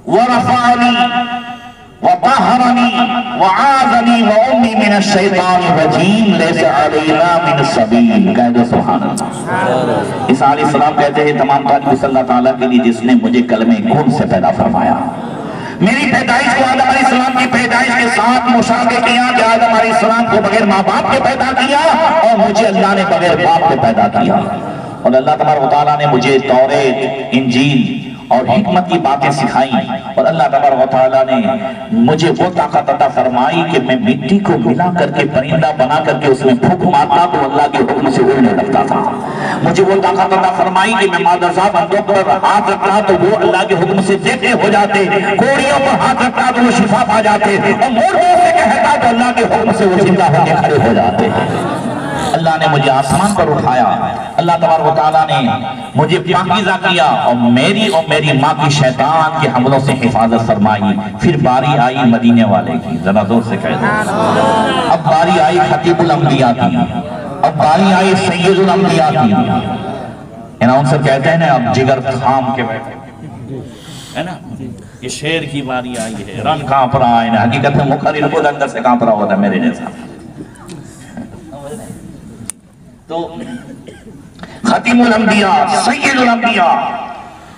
व रफ़अनी व तहरनी व आज़नी व उम्मी मिनश शैतानिर रजीम लैसा अलैना मिन सबील। कह दो सुभान अल्लाह। ईसा अलैहिस्सलाम कहते हैं तमाम तारीफ़ अल्लाह ताला के लिए जिसने मुझे कलमे खून से पैदा फरमाया। मेरी पैदाइश को आदम अलैहिस्सलाम की पैदाइश के साथ मुशाबे किया कि आदम अलैहिस्सलाम को बगैर माँ बाप के पैदा किया और मुझे अल्लाह ने बगैर बाप के पैदा किया। और अल्लाह तबारक व तआला ने मुझे तौरेत, इंजील और हिकमत की बातें सिखाई। और अल्लाह तबारक व तआला ने मुझे वो ताकत अता फरमाई कि मैं मिट्टी को मिला करके परिंदा बना करके उसमें फूंक मारता तो अल्लाह के हुक्म से उड़ने लगता था। मुझे वो ताकत अता फरमाई कि मैं मादरसा बंदों पर हाथ रखता तो वो अल्लाह के हुक्म से देखे हो जाते, कोड़ियों पर हाथ रखता तो वो शिफा पा जाते और मुर्दों से कहता तो अल्लाह के हुक्म से वो जिंदा होकर खड़े हो जाते। अल्लाह ने मुझे आसमान पर उठाया, अल्लाह तबारक व तआला ने मुझे पाकीज़ा किया और मेरी माँ की शैतान के हमलों से हिफाजत फरमाई। फिर बारी आई मदीने वाले की, जरा जोर से कह दो। अब बारी आई खतीबुल अंबिया की, अब बारी आई सैयदुल अंबिया की। अनाउंसर कहते हैं ना अब जिगर थाम के बैठे है ना, ये शेर की बारी आई है, रन कांप रहा है ना, हकीकत में मुखरिर को अंदर से कांप रहा होता है मेरे जैसा। तो खतीमुल अंबिया, सय्यदुल अंबिया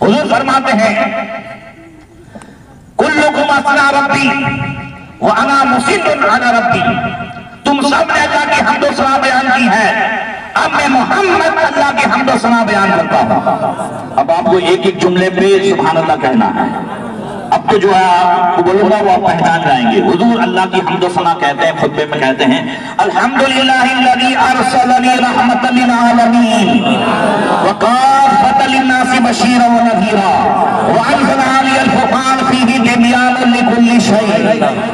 हुजूर फरमाते हैं कुल्लुकुम अस्ना रब्बी व अना मुसिद्दुन अला रब्बी। तुम सब ने अल्लाह की हम्द व सना बयान की है, अब मैं मोहम्मद अल्लाह की हम्द व सना बयान करता हूं। अब आपको एक एक जुमले पे सुभान अल्लाह कहना है। अब तो जो है आपको बोलूंगा वो आप पहचान जाएंगे। हुजूर अल्लाह की हम्द व सना कहते हैं, खुतबे में कहते हैं अल्हम्दुलिल्लाहिल्लज़ी अरसलनी रहमतल लिल आलमीन व काफ़तल लिन्नासि बशीरन व नज़ीरा व अंज़ला अलियल फुरक़ान फ़ीही तिबयानन लिकुल्लि शै'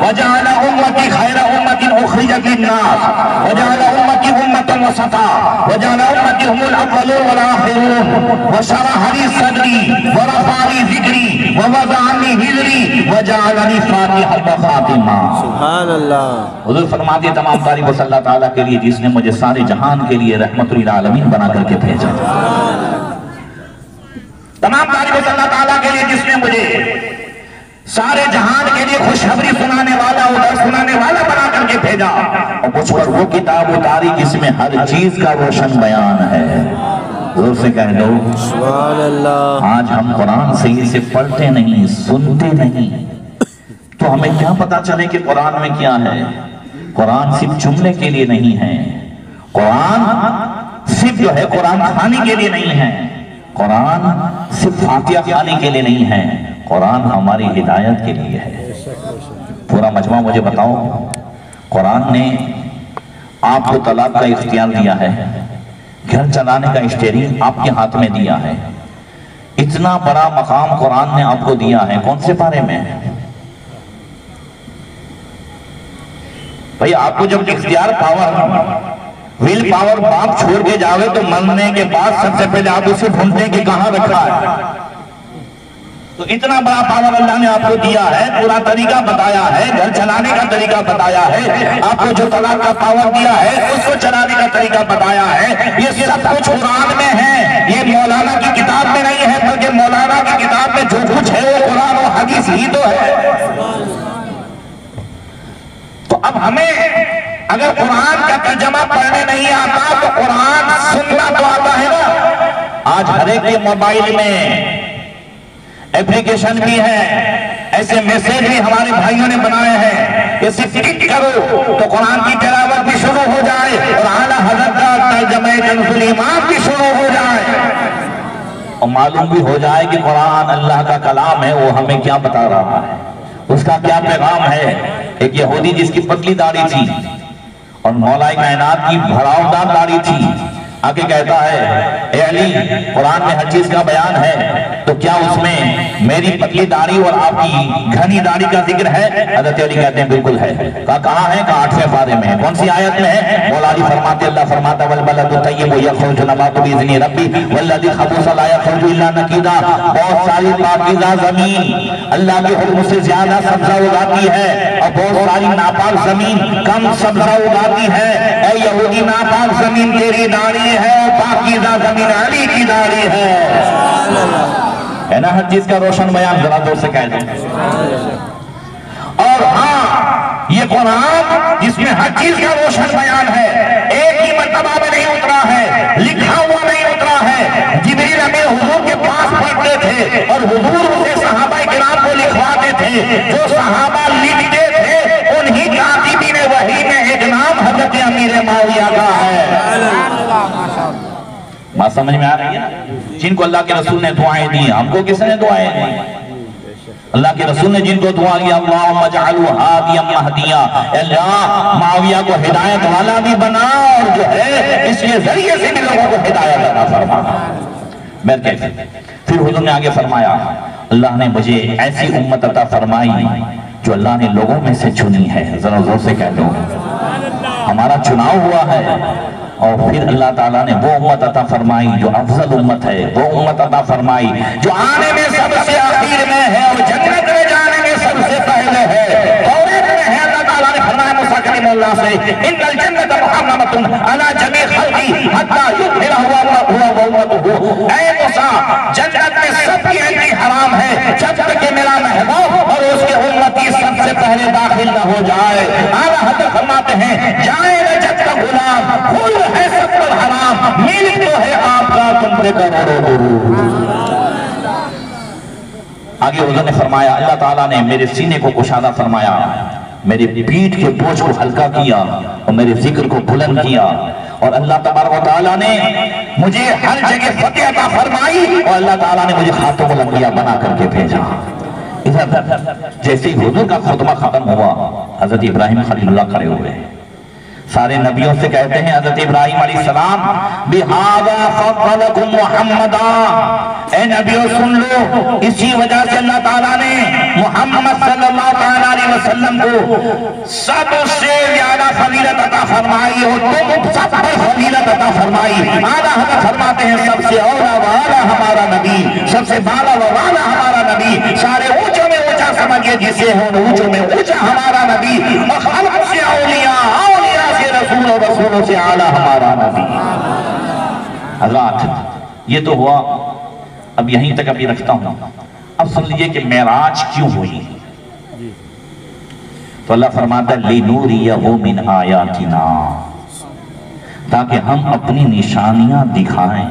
व जअल उम्मती खैरा उम्मतिन उख़रिजत लिन्नास व जअल उम्मती उम्मतन वसता व जअल उम्मती हुमुल अव्वलून वल आख़िरून व शरह ली सदरी व रफ़अ ली ज़िक्री व वज़अनी हिज़री व जअलनी फ़ातिहल व ख़ातिमा। सुभान अल्लाह। हुज़ूर फरमाते हैं तमाम तारीफ़ अल्लाह ताला के लिए जिसने मुझे सारे जहान के लिए रहमतुल लिल आलमीन बना करके भेजा। तमाम तारीफ़ अल्लाह ताला के लिए जिसने मुझे सारे जहान के लिए खुशखबरी सुनाने वाला, उधर सुनाने वाला बना करके भेजा, और मुझ पर वो किताब उतारी जिसमें हर चीज का रोशन बयान है। जोर से कह दो सुभान अल्लाह। आज हम कुरान सही से पढ़ते नहीं, सुनते नहीं, तो हमें क्या पता चले कि कुरान में क्या है। कुरान सिर्फ जुमले के लिए नहीं है, कुरान सिर्फ जो है कुरान खाने के लिए नहीं है, कुरान सिर्फ फातिहा खाने के लिए नहीं है, कुरान हमारी हिदायत के लिए है। पूरा मजमा मुझे बताओ, कुरान ने आपको तलाक का इख्तियार दिया है, घर चलाने का स्टीयरिंग आपके हाथ में दिया है, इतना बड़ा मकाम कुरान ने आपको दिया है। कौन से पारे में भाई? आपको जब इख्तियार पावर, विल पावर बाप छोड़ के जावे तो मरने के बाद सबसे पहले आप उसे ढूंढते हैं कि कहां रखा है। तो इतना बड़ा पावर अल्लाह ने आपको दिया है, पूरा तरीका बताया है, घर चलाने का तरीका बताया है, आपको जो तलाक का पावर दिया है उसको चलाने का तरीका बताया है। ये सब कुछ कुरान में है, ये मौलाना की किताब में नहीं है, बल्कि मौलाना की किताब में जो कुछ है वो कुरान और हदीस ही तो है। तो अब हमें अगर कुरान का तर्जमा पढ़ने नहीं आता तो कुरान सुनना तो आता है ना। आज हर एक के मोबाइल में एप्लीकेशन भी है, ऐसे मैसेज भी हमारे भाइयों ने बनाए हैं कि सिर्फ क्लिक करो तो कुरान की तिलावत भी शुरू हो जाए और आला हज़रत का तर्जुमा कंज़ुल ईमान भी शुरू हो जाए, और मालूम भी हो जाए कि कुरान अल्लाह का कलाम है, वो हमें क्या बता रहा है, उसका क्या पैगाम है। एक यहूदी जिसकी पतली दाढ़ी थी और मौलाई कायनात की भड़ावदार दाढ़ी थी, आके कहता है, ए अली, कुरान में हर चीज का बयान है, तो क्या उसमें मेरी पतली दाढ़ी और आपकी घनी दाढ़ी का जिक्र है? हज़रत अली कहते हैं बिल्कुल है। कहाँ है? 8वें पारे में है। कौन सी आयत में है? मौला अली फरमाते, अल्लाह फरमाता वल बलदु तय्यिबु यखरुजु नबातु बिइज़्नि रब्बी वल्लज़ी खबुसा ला यखरुजु इल्ला नकीदा। बहुत सारी पाकीज़ा जमीन अल्लाह के हुक्म से ज्यादा सब्जा उगाती है और बहुत सारी नापाक जमीन कम सब्जा उगाती है। ऐ यहूदी, नापाक जमीन तेरी दाढ़ी है और पाकीज़ा जमीन अली की दाढ़ी है ना। हर चीज का रोशन बयान, जरा जोर से कह दो। और हाँ, ये कुरान जिसमें हर चीज का रोशन बयान है, एक ही मर्तबा में नहीं उतरा है, लिखा हुआ नहीं उतरा है। जिब्रील अमीन हुजूर के पास पढ़ते थे और हुजूर उसे सहाबा किराम को लिखवाते थे। जो सहाबा लिखते थे उन्हीं कातिबीन वही में एक नाम हजरत अमीर मुआविया का है। बात समझ में आ रही है ना? जिनको अल्लाह के रसूल ने दुआएं दी, हमको किसने दुआएं दी? अल्लाह के रसूल ने जिनको दुआ किया, अल्लाहुम्मा जअलहु हादियम महदिया, अल्लाह मुआविया को हिदायत वाला भी बना और जो है इसके जरिए से भी लोगों को हिदायत अता फरमा। मैं कहते फिर हुजूर ने आगे फरमाया, अल्लाह ने मुझे ऐसी उम्मत अता फरमाई जो अल्लाह ने लोगों में से चुनी है। जरा जोर से कह दो, हमारा चुनाव हुआ है। और फिर अल्लाह ताला ने वो उम्मत अता फरमाई जो अफजल उम्मत है, वो उम्मत अता फरमाई जो आने में सबसे आखिर में है और जन्नत में जाने में सबसे पहले है। तौरात में है, अल्लाह ताला ने फरमाया मूसा कलीमुल्लाह से, इन्नल जन्नत मुहर्रमतुन अला जमी खल्की हत्ता युदखिला हुआ व उम्मतुहु। ऐ मूसा, जन्नत में सबकी एंट्री हराम है जब तक कि मेरा महबूब और उसके उम्मती सबसे पहले दाखिल न हो जाए। आला हज़रत फरमाते हैं, जाए रजत का गुलाम, फूल है सब पर हराम, मिल तो है आपका तुम पे करोड़ों। आगे हुजूर ने फरमाया, अल्लाह ताला ने मेरे सीने को कुशादा फरमाया, मेरी पीठ के बोझ को हल्का किया और मेरे जिक्र को बुलंद किया। और अल्लाह तबारक व तआला ने मुझे हर जगह फतेह अता फरमाई और अल्लाह ताला ने मुझे खातमुल अंबिया बना करके भेजा। इधर जैसे ही हुजूर का खुतबा खत्म हुआ, हजरत इब्राहिम खलीलुल्लाह खड़े हुए। सारे नबियों से कहते हैं, हजरत इब्राहिम अलैहिस्सलाम, बिहादा फक़लकुम मुहम्मदा, ए नबियों सुन लो, इसी वजह से अल्लाह ताला ने मोहम्मद सल्लल्लाहु अलैहि वसल्लम को सबसे ज्यादा फजीलत अता फरमाई हो, तुम सब पर फजीलत अता फरमाई। आला हज़रत फरमाते हैं, सबसे औला वाला हमारा नबी, सबसे बाला वाला हमारा नबी, सारे ऊंचों में ऊंचा समझिए जिसे हो, ऊंचों में ऊंचा हमारा नबी, और खल्क़ से औलिया, औलिया से रसूल और रसूलों से आला हमारा नबी। हज़रात, ये तो हुआ, अब यहीं तक अभी रखता हूं। अब सुन लीजिए कि मेराज क्यों हुई। तो अल्लाह फरमाता लिनूरियहु मिन आयातिना, ताकि हम अपनी निशानियां दिखाएं।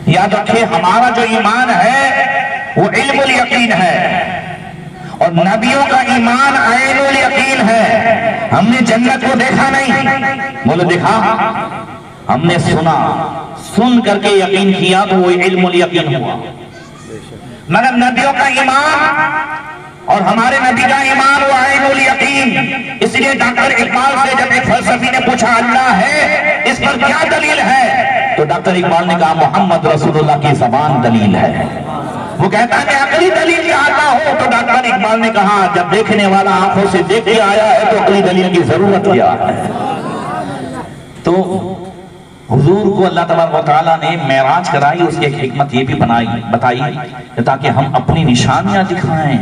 याद रखिए, हमारा जो ईमान है वो इल्मुल यकीन है और नबियों का ईमान ऐनुल यकीन है। हमने जन्नत को देखा नहीं, बोलो देखा, हमने सुना, सुन करके यकीन किया तो वो इल्मुल यकीन हुआ। मगर नबियों का ईमान और हमारे नबी का ईमान वो ऐनुल यकीन। इसलिए डॉक्टर इकबाल से जब एक फलसफी ने पूछा अल्लाह है, इस पर क्या दलील है, तो डॉक्टर इकबाल ने कहा मोहम्मद रसूलुल्लाह की ज़बान दलील है। वो कहता है कि अकली दलील चाहता हो, तो डॉक्टर इकबाल ने कहा जब देखने वाला आंखों से देख के आया है तो अकली दलील की जरूरत क्या है। तो हुजूर को अल्लाह तबारक व तआला ने मेराज कराई, उसकी एक हिकमत ये भी बताई ताकि हम अपनी निशानियां दिखाएं।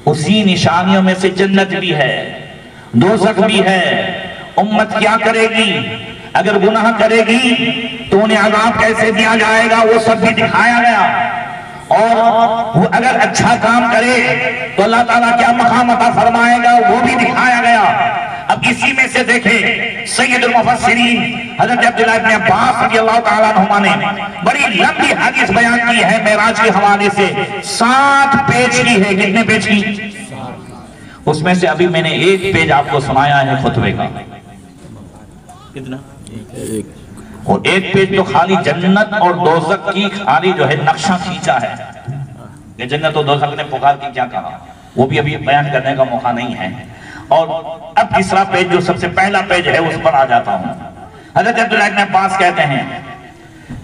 उसी निशानियों में से जन्नत भी है, दोज़ख भी है। उम्मत क्या करेगी, अगर गुनाह करेगी तो उन्हें अज़ाब कैसे दिया जाएगा वो सब भी दिखाया गया, और वो अगर अच्छा काम करे तो अल्लाह ताला क्या मकाम अता फरमाएगा वो भी दिखाया गया। अब इसी में से देखें, सैयदुल मुफस्सिरीन हज़रत अब्दुल्लाह इब्न अब्बास रज़ियल्लाहु ताला अन्हुमा ने बड़ी लंबी हदीस बयान की है मेराज के हवाले से, 7 पेज की है। कितने पेज की? उसमें से अभी मैंने एक पेज आपको सुनाया है खुतबे का। कितना? और एक पेज तो खाली जन्नत और दोज़ख की खाली जो है नक्शा खींचा है कि जन्नत और दोज़ख ने पुकार की क्या कहा, वो भी अभी बयान करने का मौका नहीं है। और अब तीसरा पेज जो सबसे पहला पेज है उस पर आ जाता हूं। हज़रत अब्दुल्लाह इब्न अब्बास कहते हैं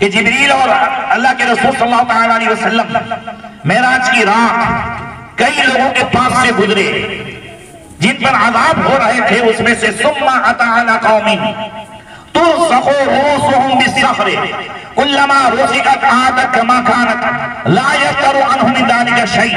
कि जिब्रील और अल्लाह के रसूल सल्लल्लाहु अलैहि वसल्लम मेराज की रात कई लोगों के पास से गुजरे जिन पर अज़ाब हो रहे थे। उसमें से सुम्मा अता अला कौमिन तुरसखु रूसुहुम बिस्सख्र कुल्लमा रुसिकत आदत कमा कानत ला यस्तरु अन्हु मिन दालिका शै।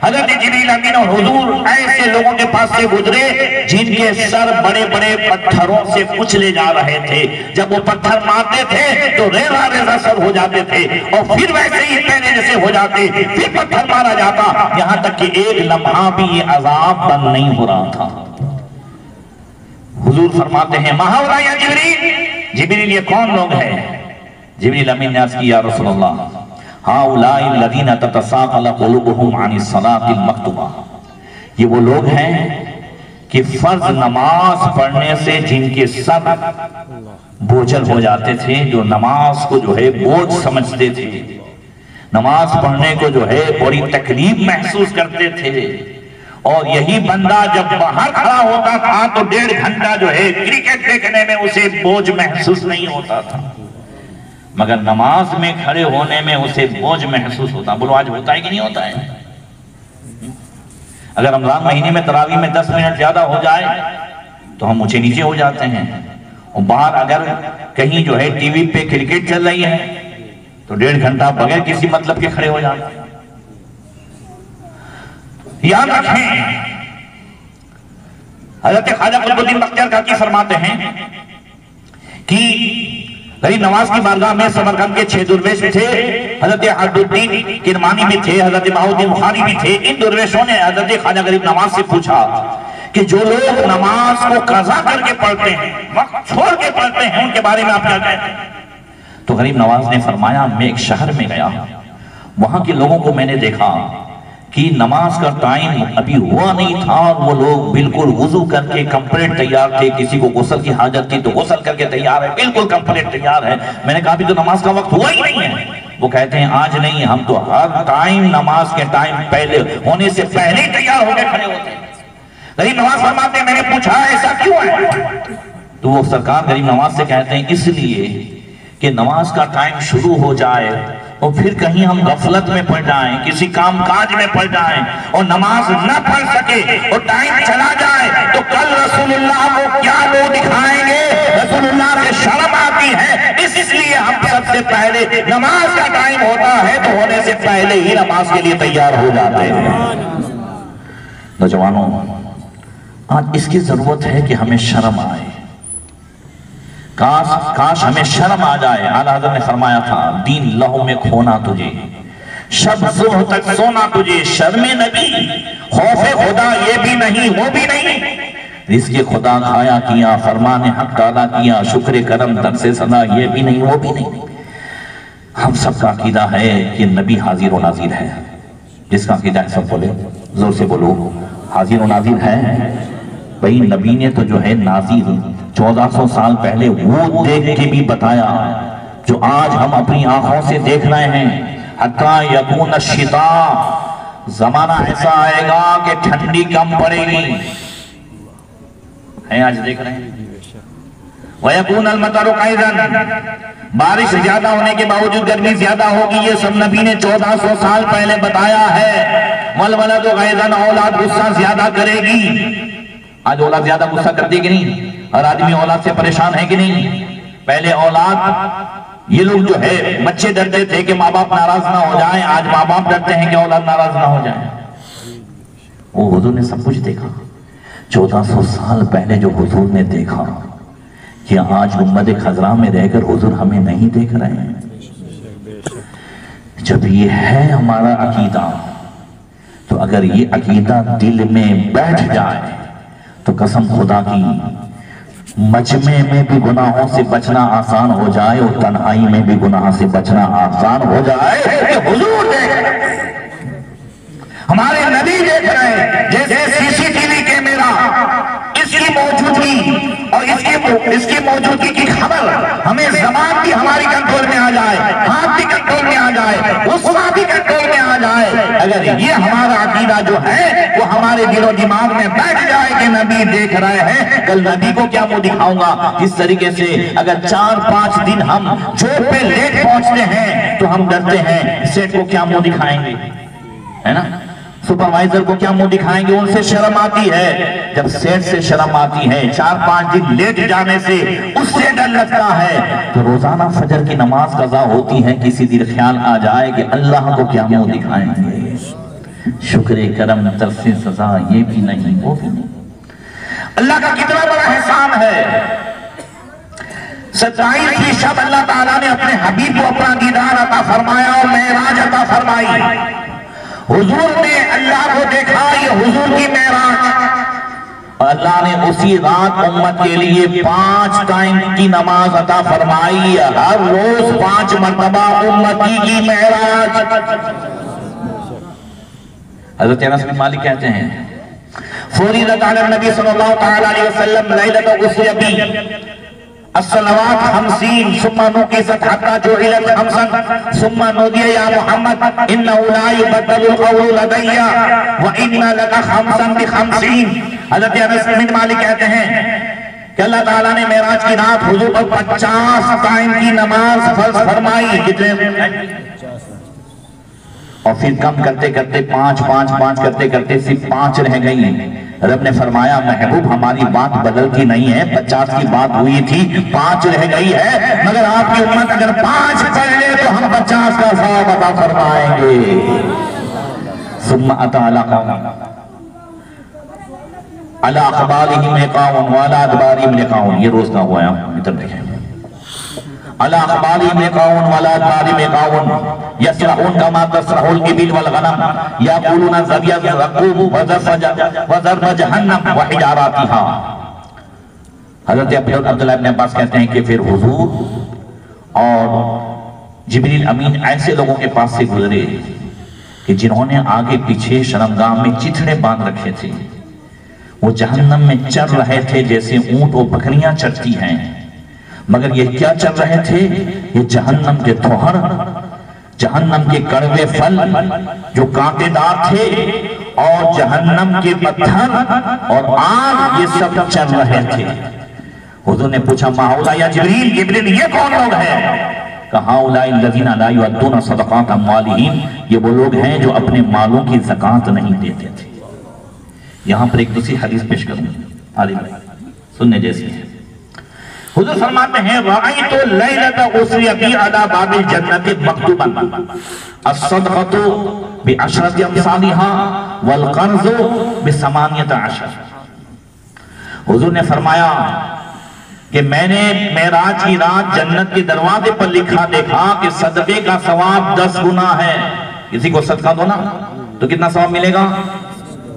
हज़रत जिब्रील अमीन और हुजूर ऐसे लोगों के पास से गुजरे जिनके सर बड़े बड़े पत्थरों से कुचले जा रहे थे। जब वो पत्थर मारते थे तो रेजा रेजा सर हो जाते थे और फिर वैसे ही पहले जैसे हो जाते, फिर पत्थर मारा जाता, यहां तक कि एक लम्हा भी ये अजाब बंद नहीं हो रहा था। हुजूर फरमाते हैं महावरा या जिब्रील, जिब्रील ये कौन लोग हैं? जिब्रील अमीन ने अर्ज़ किया या रसूलल्लाह हाउलाई लदीना ततसाक़ल क़ुलूबुहुम अनिस सलातिल मक्तूबा, ये वो लोग हैं कि फर्ज नमाज पढ़ने से जिनके सर बोझल हो जाते थे, जो नमाज को जो है बोझ समझते थे, नमाज पढ़ने को जो है बड़ी तकलीफ महसूस करते थे। और यही बंदा जब बाहर खड़ा होता था तो 1.5 घंटा जो है क्रिकेट देखने में उसे बोझ महसूस नहीं होता था, मगर नमाज में खड़े होने में उसे बोझ महसूस होता। बोलो आज होता है कि नहीं होता है? अगर रमजान महीने में तरावी में 10 मिनट ज्यादा हो जाए तो हम ऊंचे नीचे हो जाते हैं, और बाहर अगर कहीं जो है टीवी पे क्रिकेट चल रही है तो 1.5 घंटा बगैर किसी मतलब के खड़े हो जाते हैं। याद रखें, हज़रत ख्वाजा कुतुबुद्दीन बख्तियार काकी फरमाते हैं कि गरीब नवाज की बारगाह में समरकंद के 6 दुर्वेश थे। हज़रत अहदुद्दीन किरमानी भी थे, हज़रत बहाउद्दीन बुखारी भी थे। इन दुर्वेशों ने हज़रत ख्वाजा गरीब नवाज से पूछा कि जो लोग नमाज को कज़ा करके पढ़ते हैं, वक्त छोड़ के पढ़ते हैं, उनके बारे में आप क्या कहते हैं? तो गरीब नवाज ने फरमाया मैं एक शहर में गया, वहां के लोगों को मैंने देखा कि नमाज का टाइम अभी हुआ नहीं था और वो लोग बिल्कुल वुजू करके कंप्लीट तैयार थे। किसी को गुस्ल की हाजत थी तो गुस्ल करके तैयार है, बिल्कुल कंप्लीट tैयार है। मैंने कहा अभी तो नमाज का वक्त हुआ ही नहीं है। वो कहते हैं आज नहीं, हम तो हर टाइम नमाज के टाइम पहले होने से पहले ही तैयार होकर खड़े होते हैं। गरीब नवाज फरमाते हैं मैंने पूछा ऐसा क्यों है? तो वो सरकार गरीब नवाज से कहते हैं इसलिए कि नमाज का टाइम शुरू हो जाए और फिर कहीं हम गफलत में पड़ जाएं, किसी काम काज में पड़ जाएं और नमाज न पढ़ सके और टाइम चला जाए तो कल रसूलुल्लाह को क्या वो दिखाएंगे? रसूलुल्लाह से शर्म आती है, इसलिए हम सबसे पहले नमाज का टाइम होता है तो होने से पहले ही नमाज के लिए तैयार हो जाते हैं। नौजवानों, आज इसकी जरूरत है कि हमें शर्म आए। काश हमें शर्म आ जाए। आला हज़रत ने फरमाया था दीन लहू में खोना तुझे, शब सुबह तक सोना तुझे शर्मे नबी, खौफे खुदा ये भी नहीं वो भी नहीं, रिज़्क़े खुदा खाया किया, फरमाने हक ताला किया, शुक्र करम तक से सदा ये भी नहीं वो भी नहीं। हम सबका अकीदा है कि नबी हाजिर और नाजिर है। जिसका अकीदा है सब बोले, जोर से बोलो, हाजिर और नाजिर है। भाई नबी ने तो जो है नाजिर 1400 साल पहले वो देख के भी बताया जो आज हम अपनी आंखों से देख रहे हैं। हत्ता यकून शिता, जमाना ऐसा आएगा कि ठंडी कम पड़ेगी, है आज देख रहे हैं। वयकून अलमतरु कैदन, बारिश ज्यादा होने के बावजूद गर्मी ज्यादा होगी, ये सब नबी ने 1400 साल पहले बताया है। वलवलद कैदन, औलाद गुस्सा ज्यादा करेगी। आज औलाद ज्यादा गुस्सा करती है कि नहीं? हर आदमी औलाद से परेशान है कि नहीं? पहले औलाद, ये लोग जो है बच्चे डरते थे कि माँ बाप नाराज ना हो जाए, आज माँ बाप डरते हैं कि औलाद नाराज ना हो जाए। वो हुजूर ने सब कुछ देखा। 1400 साल पहले जो हुजूर ने देखा कि आज उम्मत खजरा में रहकर हुजूर हमें नहीं देख रहे हैं। जब ये है हमारा अकीदा, तो अगर ये अकीदा दिल में बैठ जाए तो कसम खुदा की, मजमे में भी गुनाहों से बचना आसान हो जाए और तन्हाई में भी गुनाह से बचना आसान हो जाए। हुजूर देख रहे हैं, हमारे नबी देख रहे हैं। जैसे सीसीटीवी कैमरा, इसकी मौजूदगी और इसकी मौजूदगी की खबर हमें ज़बान भी हमारी कंट्रोल में आ जाए, हाथ भी कंट्रोल में आ जाए, गुस्सा भी कंट्रोल में आ जाए। अगर ये हमारा अकीदा जो है वो हमारे दिलो दिमाग में बैठ जाए कि नबी देख रहे हैं, कल नबी को क्या मुंह दिखाऊंगा। इस तरीके से अगर 4-5 दिन हम जॉब पे लेट पहुंचते हैं तो हम डरते हैं सेठ को क्या मुंह दिखाएंगे, है ना, सुपरवाइजर को क्या मुंह दिखाएंगे, उनसे शर्म आती है। जब सेठ से शर्म आती है, 4-5 दिन लेट जाने से उससे डर लगता है, तो रोजाना फजर की नमाज कज़ा होती है, किसी दिन ख्याल आ जाए कि अल्लाह को क्या मुंह दिखाएंगे, शुक्र करम तरफ से सजा ये भी नहीं वो भी नहीं। अल्लाह का कितना बड़ा एहसान है। 27वीं शब अल्लाह ताला ने अपने हबीब को अपना दीदार अता फरमाया और मेराज अता फरमाई। हुजूर ने अल्लाह को देखा, ये हुजूर की मेराज। अल्लाह ने उसी रात उम्मत के लिए 5 टाइम की नमाज अता फरमाई, हर रोज 5 मरतबा उम्मती की मेराज। हज़रत अनस बिन मालिक कहते हैं, फुरिदत अला नबी सल्लल्लाहु अलैहि वसल्लम लैलतुल गुस्ल बी अस्सलावात 50 सुम्मा नुकिसत हत्ता जुइलत 50 सुम्मा नुदिया या मुहम्मद इन्नहु ला युबद्दलु क़ौलु लदैया व इन्ना लका 50 बि 50। हज़रत अनस बिन मालिक कहते हैं कि अल्लाह ताला ने मेराज की रात हुजूर पर 50 टाइम की नमाज फर्ज फरमाई। कितने? और फिर कम करते करते 5 करते करते सिर्फ 5 रह गई। रब ने फरमाया, महबूब हमारी बात बदलती नहीं है, 50 की बात हुई थी, 5 रह गई है, मगर आपकी उम्मत अगर 5 पढ़ ले तो हम 50 का सवाब अता फरमाएंगे। सुम्मा अता अला अखबारिहिम लिकाउन वाला अदबारिहिम लिकाउन, ये रोज का हुआ है, इधर देखें। अला अखबारिहिम लिकाउन वाला अदबारिहिम लिकाउन यसरहुन कमा तसरहुल इबिल वल गनम यक़ूलूना ज़बिया रक़ूब व ज़रब जहन्नम व हिजारातिहा। हज़रत अब्दुल्लाह इब्न अब्बास कहते हैं कि फिर हुजूर और जिब्रील अमीन ऐसे लोगों के पास से गुजरे कि जिन्होंने आगे पीछे शर्मगाह में चिथड़े बांध रखे थे, वो जहन्नम में चल रहे थे जैसे ऊंट और बकरियां चलती हैं। मगर ये क्या चल रहे थे? ये जहन्नम के तोहर, जहन्नम के कड़वे फल जो कांटेदार थे और जहन्नम के पत्थर और आग, ये सब चल रहे थे। हुजूर ने पूछा, माहौला या जिब्रील, जिब्रील ये कौन लोग हैं? कहा, उलाइल्लज़ीना ला युअद्दूना सदक़ात अम्वालिहिम, ये वो लोग हैं जो अपने मालों की ज़कात नहीं देते थे। यहां पर एक दूसरी हदीस पेश करूंगा, आलिम भाई सुनने जैसी है। हुजूर फरमाते हैं, रअयतु लैलता उसरिया बी अला बाबिल जन्नति मक्तूबन अस्सदक़तु बिअशरति अमसालिहा वल क़र्ज़ु बिसमानियत अशर। हुजूर ने फरमाया कि मैंने मेराज की रात जन्नत के दरवाजे पर लिखा देखा कि सदक़े का सवाब 10 गुना है, किसी को सदका दो ना तो कितना सवाब मिलेगा?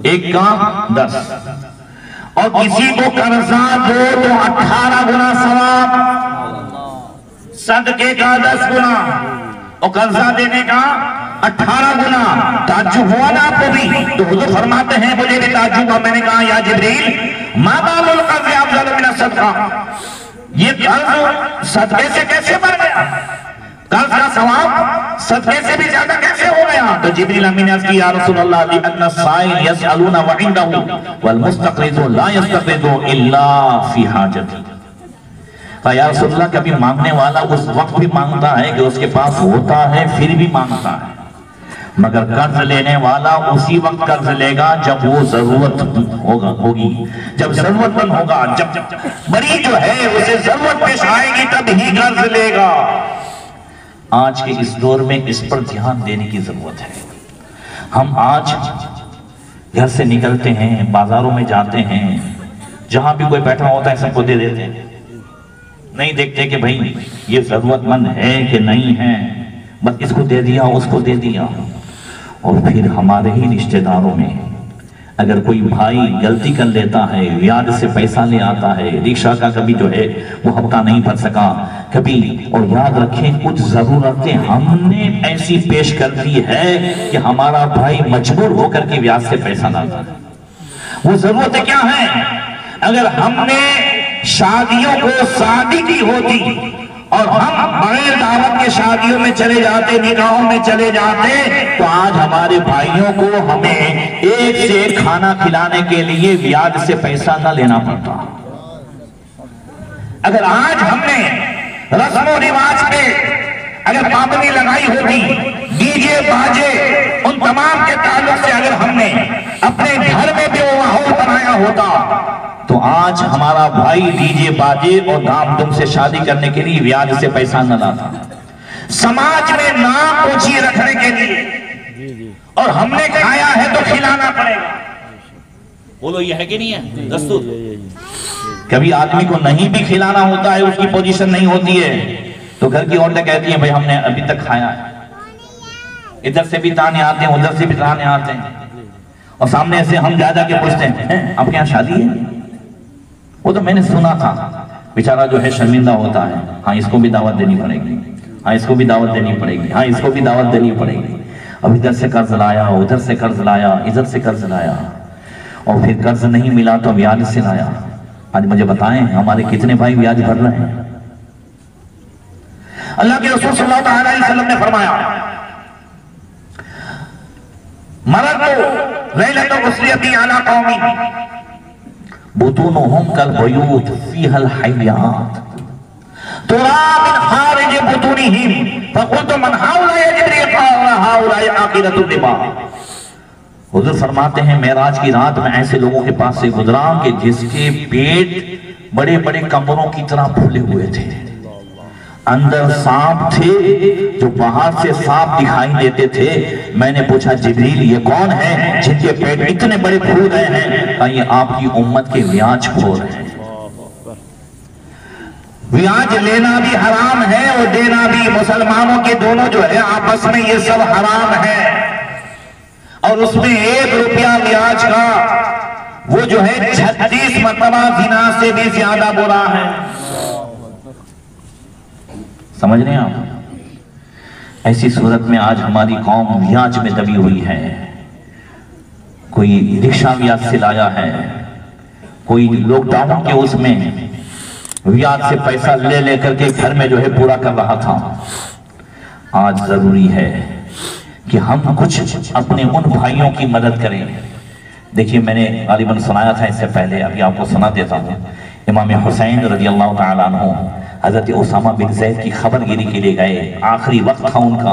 1 का 10। और किसी को कर्जा दो तो 18 गुना सवाब, सदके का 10 गुना और कर्जा देने का 18 गुना। ताज्जुब हुआ ना आपको भी? तो हुजूर फरमाते हैं, मुझे भी ताज्जुब हुआ। मैंने कहा या जिब्रील मा बालुल कर्ज़ अफ़ज़ल मिन सदका, ये कर्ज सदके से कैसे बढ़ गया? कर्ज का सवाब सदके से भी ज्यादा कैसे हो गया? तो जिब्रील अमीन ने अर्ज़ की, या रसूलल्लाह लिअन्ना साइल यसअलूना व इंदहु वल मुस्तक़रिज़ु ला यस्तक़रिज़ु इल्ला फी हाजती। या रसूलल्लाह, कभी मांगने वाला उस वक्त भी मांगता है कि उसके पास होता है, फिर भी मांगता है, मगर कर्ज लेने वाला उसी वक्त कर्ज लेगा जब वो जरूरत होगी, जब जरूरतमंद होगा, जब मरीज जो है उसे जरूरत पेश आएगी तब ही कर्ज लेगा। आज के इस दौर में इस पर ध्यान देने की जरूरत है। हम आज घर से निकलते हैं, बाजारों में जाते हैं, जहां भी कोई बैठा होता है सबको दे देते हैं, नहीं देखते कि भाई ये जरूरतमंद है कि नहीं है, बस इसको दे दिया उसको दे दिया। और फिर हमारे ही रिश्तेदारों में अगर कोई भाई गलती कर लेता है, ब्याज से पैसा ले आता है, रिक्शा का कभी जो है वो हफ्ता नहीं भर सका कभी, और याद रखें कुछ जरूरतें हमने ऐसी पेश कर दी है कि हमारा भाई मजबूर होकर के ब्याज से पैसा लाता है। वो जरूरतें क्या है? अगर हमने शादियों को शादी की होती और हम बगैर दावत के शादियों में चले जाते, निकाहों में चले जाते, तो आज हमारे भाइयों को हमें एक से एक खाना खिलाने के लिए ब्याज से पैसा न लेना पड़ता। अगर आज हमने रस्मों रिवाज पे अगर पाबंदी लगाई होती, डीजे बाजे उन तमाम के ताल्लुक से अगर हमने अपने घर में भी वो माहौल बनाया होता, तो आज हमारा भाई डीजे बाजे और धाम-धूम से शादी करने के लिए ब्याज से पैसा न लाता। समाज में नाम ऊंची रखने के लिए, और हमने खाया है तो खिलाना पड़ेगा। बोलो ये है कि नहीं है दस्तूर? कभी आदमी को नहीं भी खिलाना होता है, उसकी पोजीशन नहीं होती है, तो घर की औरतें कहती हैं भाई हमने अभी तक खाया है। इधर से भी ताने आते हैं, उधर से भी ताने आते हैं, और सामने से हम जा के पूछते हैं आपके यहाँ शादी है? वो तो मैंने सुना था। बेचारा जो है शर्मिंदा होता है, हाँ इसको भी दावत देनी पड़ेगी, हाँ इसको भी दावत देनी पड़ेगी, हाँ इसको भी दावत देनी पड़ेगी। अब इधर से कर्ज लाया, उधर से कर्ज लाया, इधर से कर्ज लाया, और फिर कर्ज नहीं मिला तो ब्याज से लाया। आज मुझे बताएं हमारे कितने भाई ब्याज भर रहे हैं? अल्लाह के रसूल सल्लल्लाहु अलैहि वसल्लम ने फरमाया, मररतु लैलतल गुस्लियती अला कौमी बुतूनुहुम कल बयूत फीहल हयात तुरा मिन खारिज बुतूनिहिम फकुलतु मन हाउला यजरी हाउला आखिरतुल निबा। हुजूर फरमाते हैं मेराज की रात में ऐसे लोगों के पास से गुजरा कि जिसके पेट बड़े बड़े कमरों की तरह फूले हुए थे, अंदर सांप थे जो बाहर से सांप दिखाई देते थे। मैंने पूछा जिब्रील ये कौन है जिनके पेट इतने बड़े फूल रहे हैं? कहा ये आपकी उम्मत के ब्याज खोर हैं। ब्याज लेना भी हराम है और देना भी। मुसलमानों के दोनों जो है आपस में ये सब हराम है, और उसमें 1 रुपया ब्याज का वो जो है 36 मरतबा जिना से भी ज्यादा बुरा है। समझ रहे हैं आप? ऐसी सूरत में आज हमारी कौम ब्याज में दबी हुई है। कोई रिक्शा ब्याज से लाया है, कोई लॉकडाउन के उसमें ब्याज से पैसा ले लेकर के घर में जो है पूरा कर रहा था। आज जरूरी है कि हम कुछ अपने उन भाइयों की मदद करें। देखिए मैंने गालिबन सुनाया था इससे पहले, अभी आपको सुना देता हूँ। इमाम हुसैन रज़ियल्लाहु ताला अन्हु हजरत उसामा बिन ज़ैद की खबरगिरी के लिए गए, आखिरी वक्त था उनका,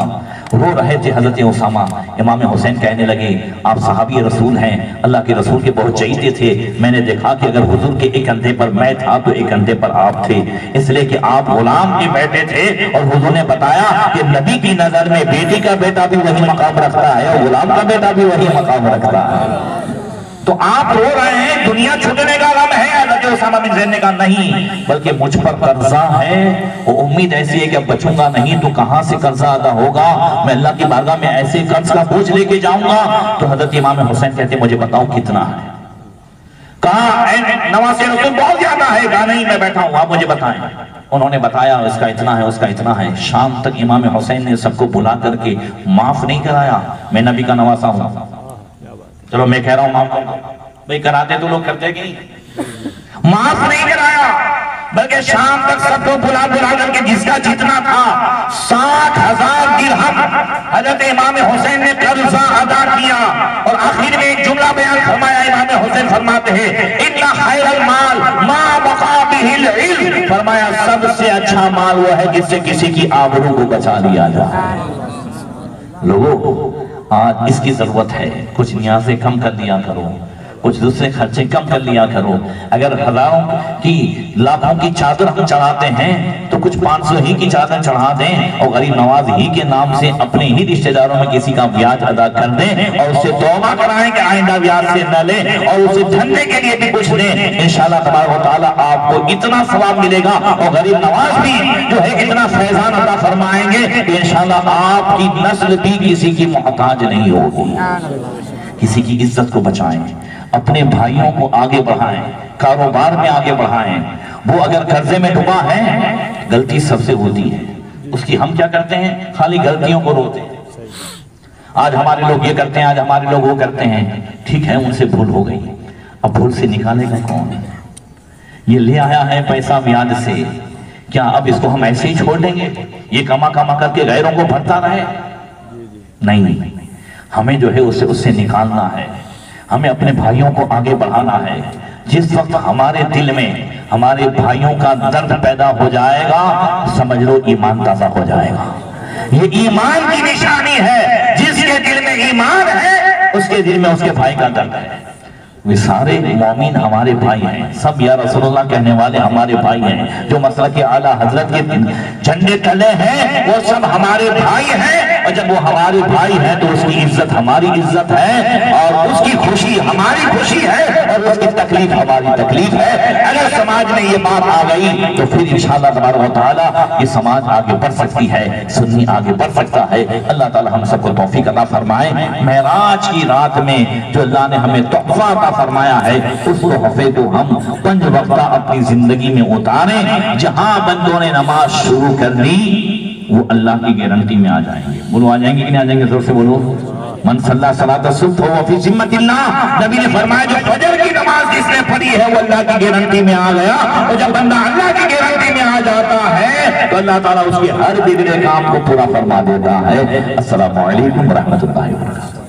रो रहे थे हजरत उसामा। इमाम हुसैन कहने लगे आप सहाबी रसूल हैं, अल्लाह के रसूल के बहुत चहीते थे। मैंने देखा कि अगर हुजूर के एक कंधे पर मैं था तो एक कंधे पर आप थे, इसलिए कि आप गुलाम के बेटे थे, और हुजूर ने बताया कि नबी की नजर में बेटी का बेटा भी वही मकाम रखता है और गुलाम का बेटा भी वही मकाम रखता है। तो आप रो रहे हैं, दुनिया छूटने का गम है। हजरत उसामा उसामा बिन ज़ैद ने कहा नहीं, बल्कि मुझ पर कर्जा है, वो उम्मीद ऐसी है कि अब बचूंगा नहीं तो कहां से कर्जा अदा होगा, मैं अल्लाह की बारगाह में ऐसे कर्ज का बोझ लेके जाऊंगा। तो हजरत इमाम हुसैन कहते मुझे बताओ कितना है। कहा नवासे रसूल बहुत ज्यादा है। कहा नहीं, मैं बैठा हूं, आप मुझे बताएं। उन्होंने बताया उसका इतना है, उसका इतना है। शाम तक इमाम हुसैन ने सबको बुला करके माफ नहीं कराया, मैं नबी का नवासा हूं, चलो मैं कह रहा हूं माफ करो भाई, कराते तो लोग करते कि माफ नहीं कराया, बल्कि शाम तक सबको बुला करके जिसका जितना था 60,000 दिरहम हजरत इमाम हुसैन ने कर्जा अदा किया। और आखिर में एक जुमला बयान फरमाया, इमाम हुसैन फरमाते हैं इन्ना खैरल माल मा बका बिहिल इल्म, फरमाया सबसे अच्छा माल वो है जिससे किसी की आबरू को बचा लिया जाए। लोगों आज इसकी जरूरत है, कुछ न्याज़ें कम कर दिया करो, कुछ दूसरे खर्चे कम कर लिया करो। अगर हजारों की लाखों की चादर हम चढ़ाते हैं तो कुछ 500 ही की चादर चढ़ा दें और गरीब नवाज ही के नाम से अपने ही रिश्तेदारों में किसी का ब्याज अदा कर दें और उससे तौबा कराएं कि आइंदा ब्याज से न लें और उसे धरने के लिए भी कुछ दें। इंशाअल्लाह तबारक व तआला आपको इतना सवाब मिलेगा और गरीब नवाज भी जो है इतना फैजान अदा फरमाएंगे कि इंशाअल्लाह आपकी नस्ल भी किसी की मोहताज नहीं होगी। किसी की इज्जत को बचाएं, अपने भाइयों को आगे बढ़ाएं, कारोबार में आगे बढ़ाएं। वो अगर कर्जे में डूबा है, गलती सबसे होती है, उसकी हम क्या करते हैं, खाली गलतियों को रोते हैं। आज हमारे लोग ये करते हैं, आज हमारे लोग वो करते हैं। ठीक है, उनसे भूल हो गई, अब भूल से निकालेगा कौन? ये ले आया है पैसा ब्याज से, क्या अब इसको हम ऐसे ही छोड़ देंगे? ये कमा करके गैरों को भरता रहे? नहीं, हमें जो है उससे निकालना है, हमें अपने भाइयों को आगे बढ़ाना है। जिस वक्त हमारे दिल में हमारे भाइयों का दर्द पैदा हो जाएगा, समझ लो ईमान ताजा हो जाएगा। ये ईमान की निशानी है, जिसके दिल में ईमान है उसके दिल में उसके भाई का दर्द है। वे सारे मोमिन हमारे भाई हैं, सब या रसूलुल्लाह कहने वाले हमारे भाई हैं। जो मसलक के आला हजरत के झंडे तले हैं वो सब हमारे भाई हैं, और जब वो हमारे भाई हैं तो उसकी इज्जत हमारी इज्जत है और उसकी खुशी हमारी खुशी है और उसकी तकलीफ हमारी तकलीफ है। अगर समाज में ये बात आ गई तो फिर इंशाअल्लाह तबारक व तआला ये समाज आगे बढ़ सकती है, सुन्नी आगे बढ़ सकता है। अल्लाह ताला हम सबको तौफीक अता फरमाए। मेराज की रात में जो अल्लाह ने हमें तोहफा फरमाया है, उस तोहफे को हम 5 वक्ता अपनी जिंदगी में उतारें। जहां बंदों ने नमाज शुरू कर दी वो अल्लाह की गारंटी में आ जाएंगे। बोलो आ जाएंगे कि नहीं आ जाएंगे? जोर से बोलो। मन सल्ला सलात सुबह व फी जिम्मतिल्लाह, नबी ने फरमाया जो फजर की नमाज जिसने पढ़ी है वो अल्लाह की गारंटी में आ गया। और जब बंदा अल्लाह की गारंटी में आ जाता है तो अल्लाह ताला उसके हर बिगड़े काम को पूरा फरमा देता है। अस्सलामु अलैकुम व रहमतुल्लाहि व बरकातहू।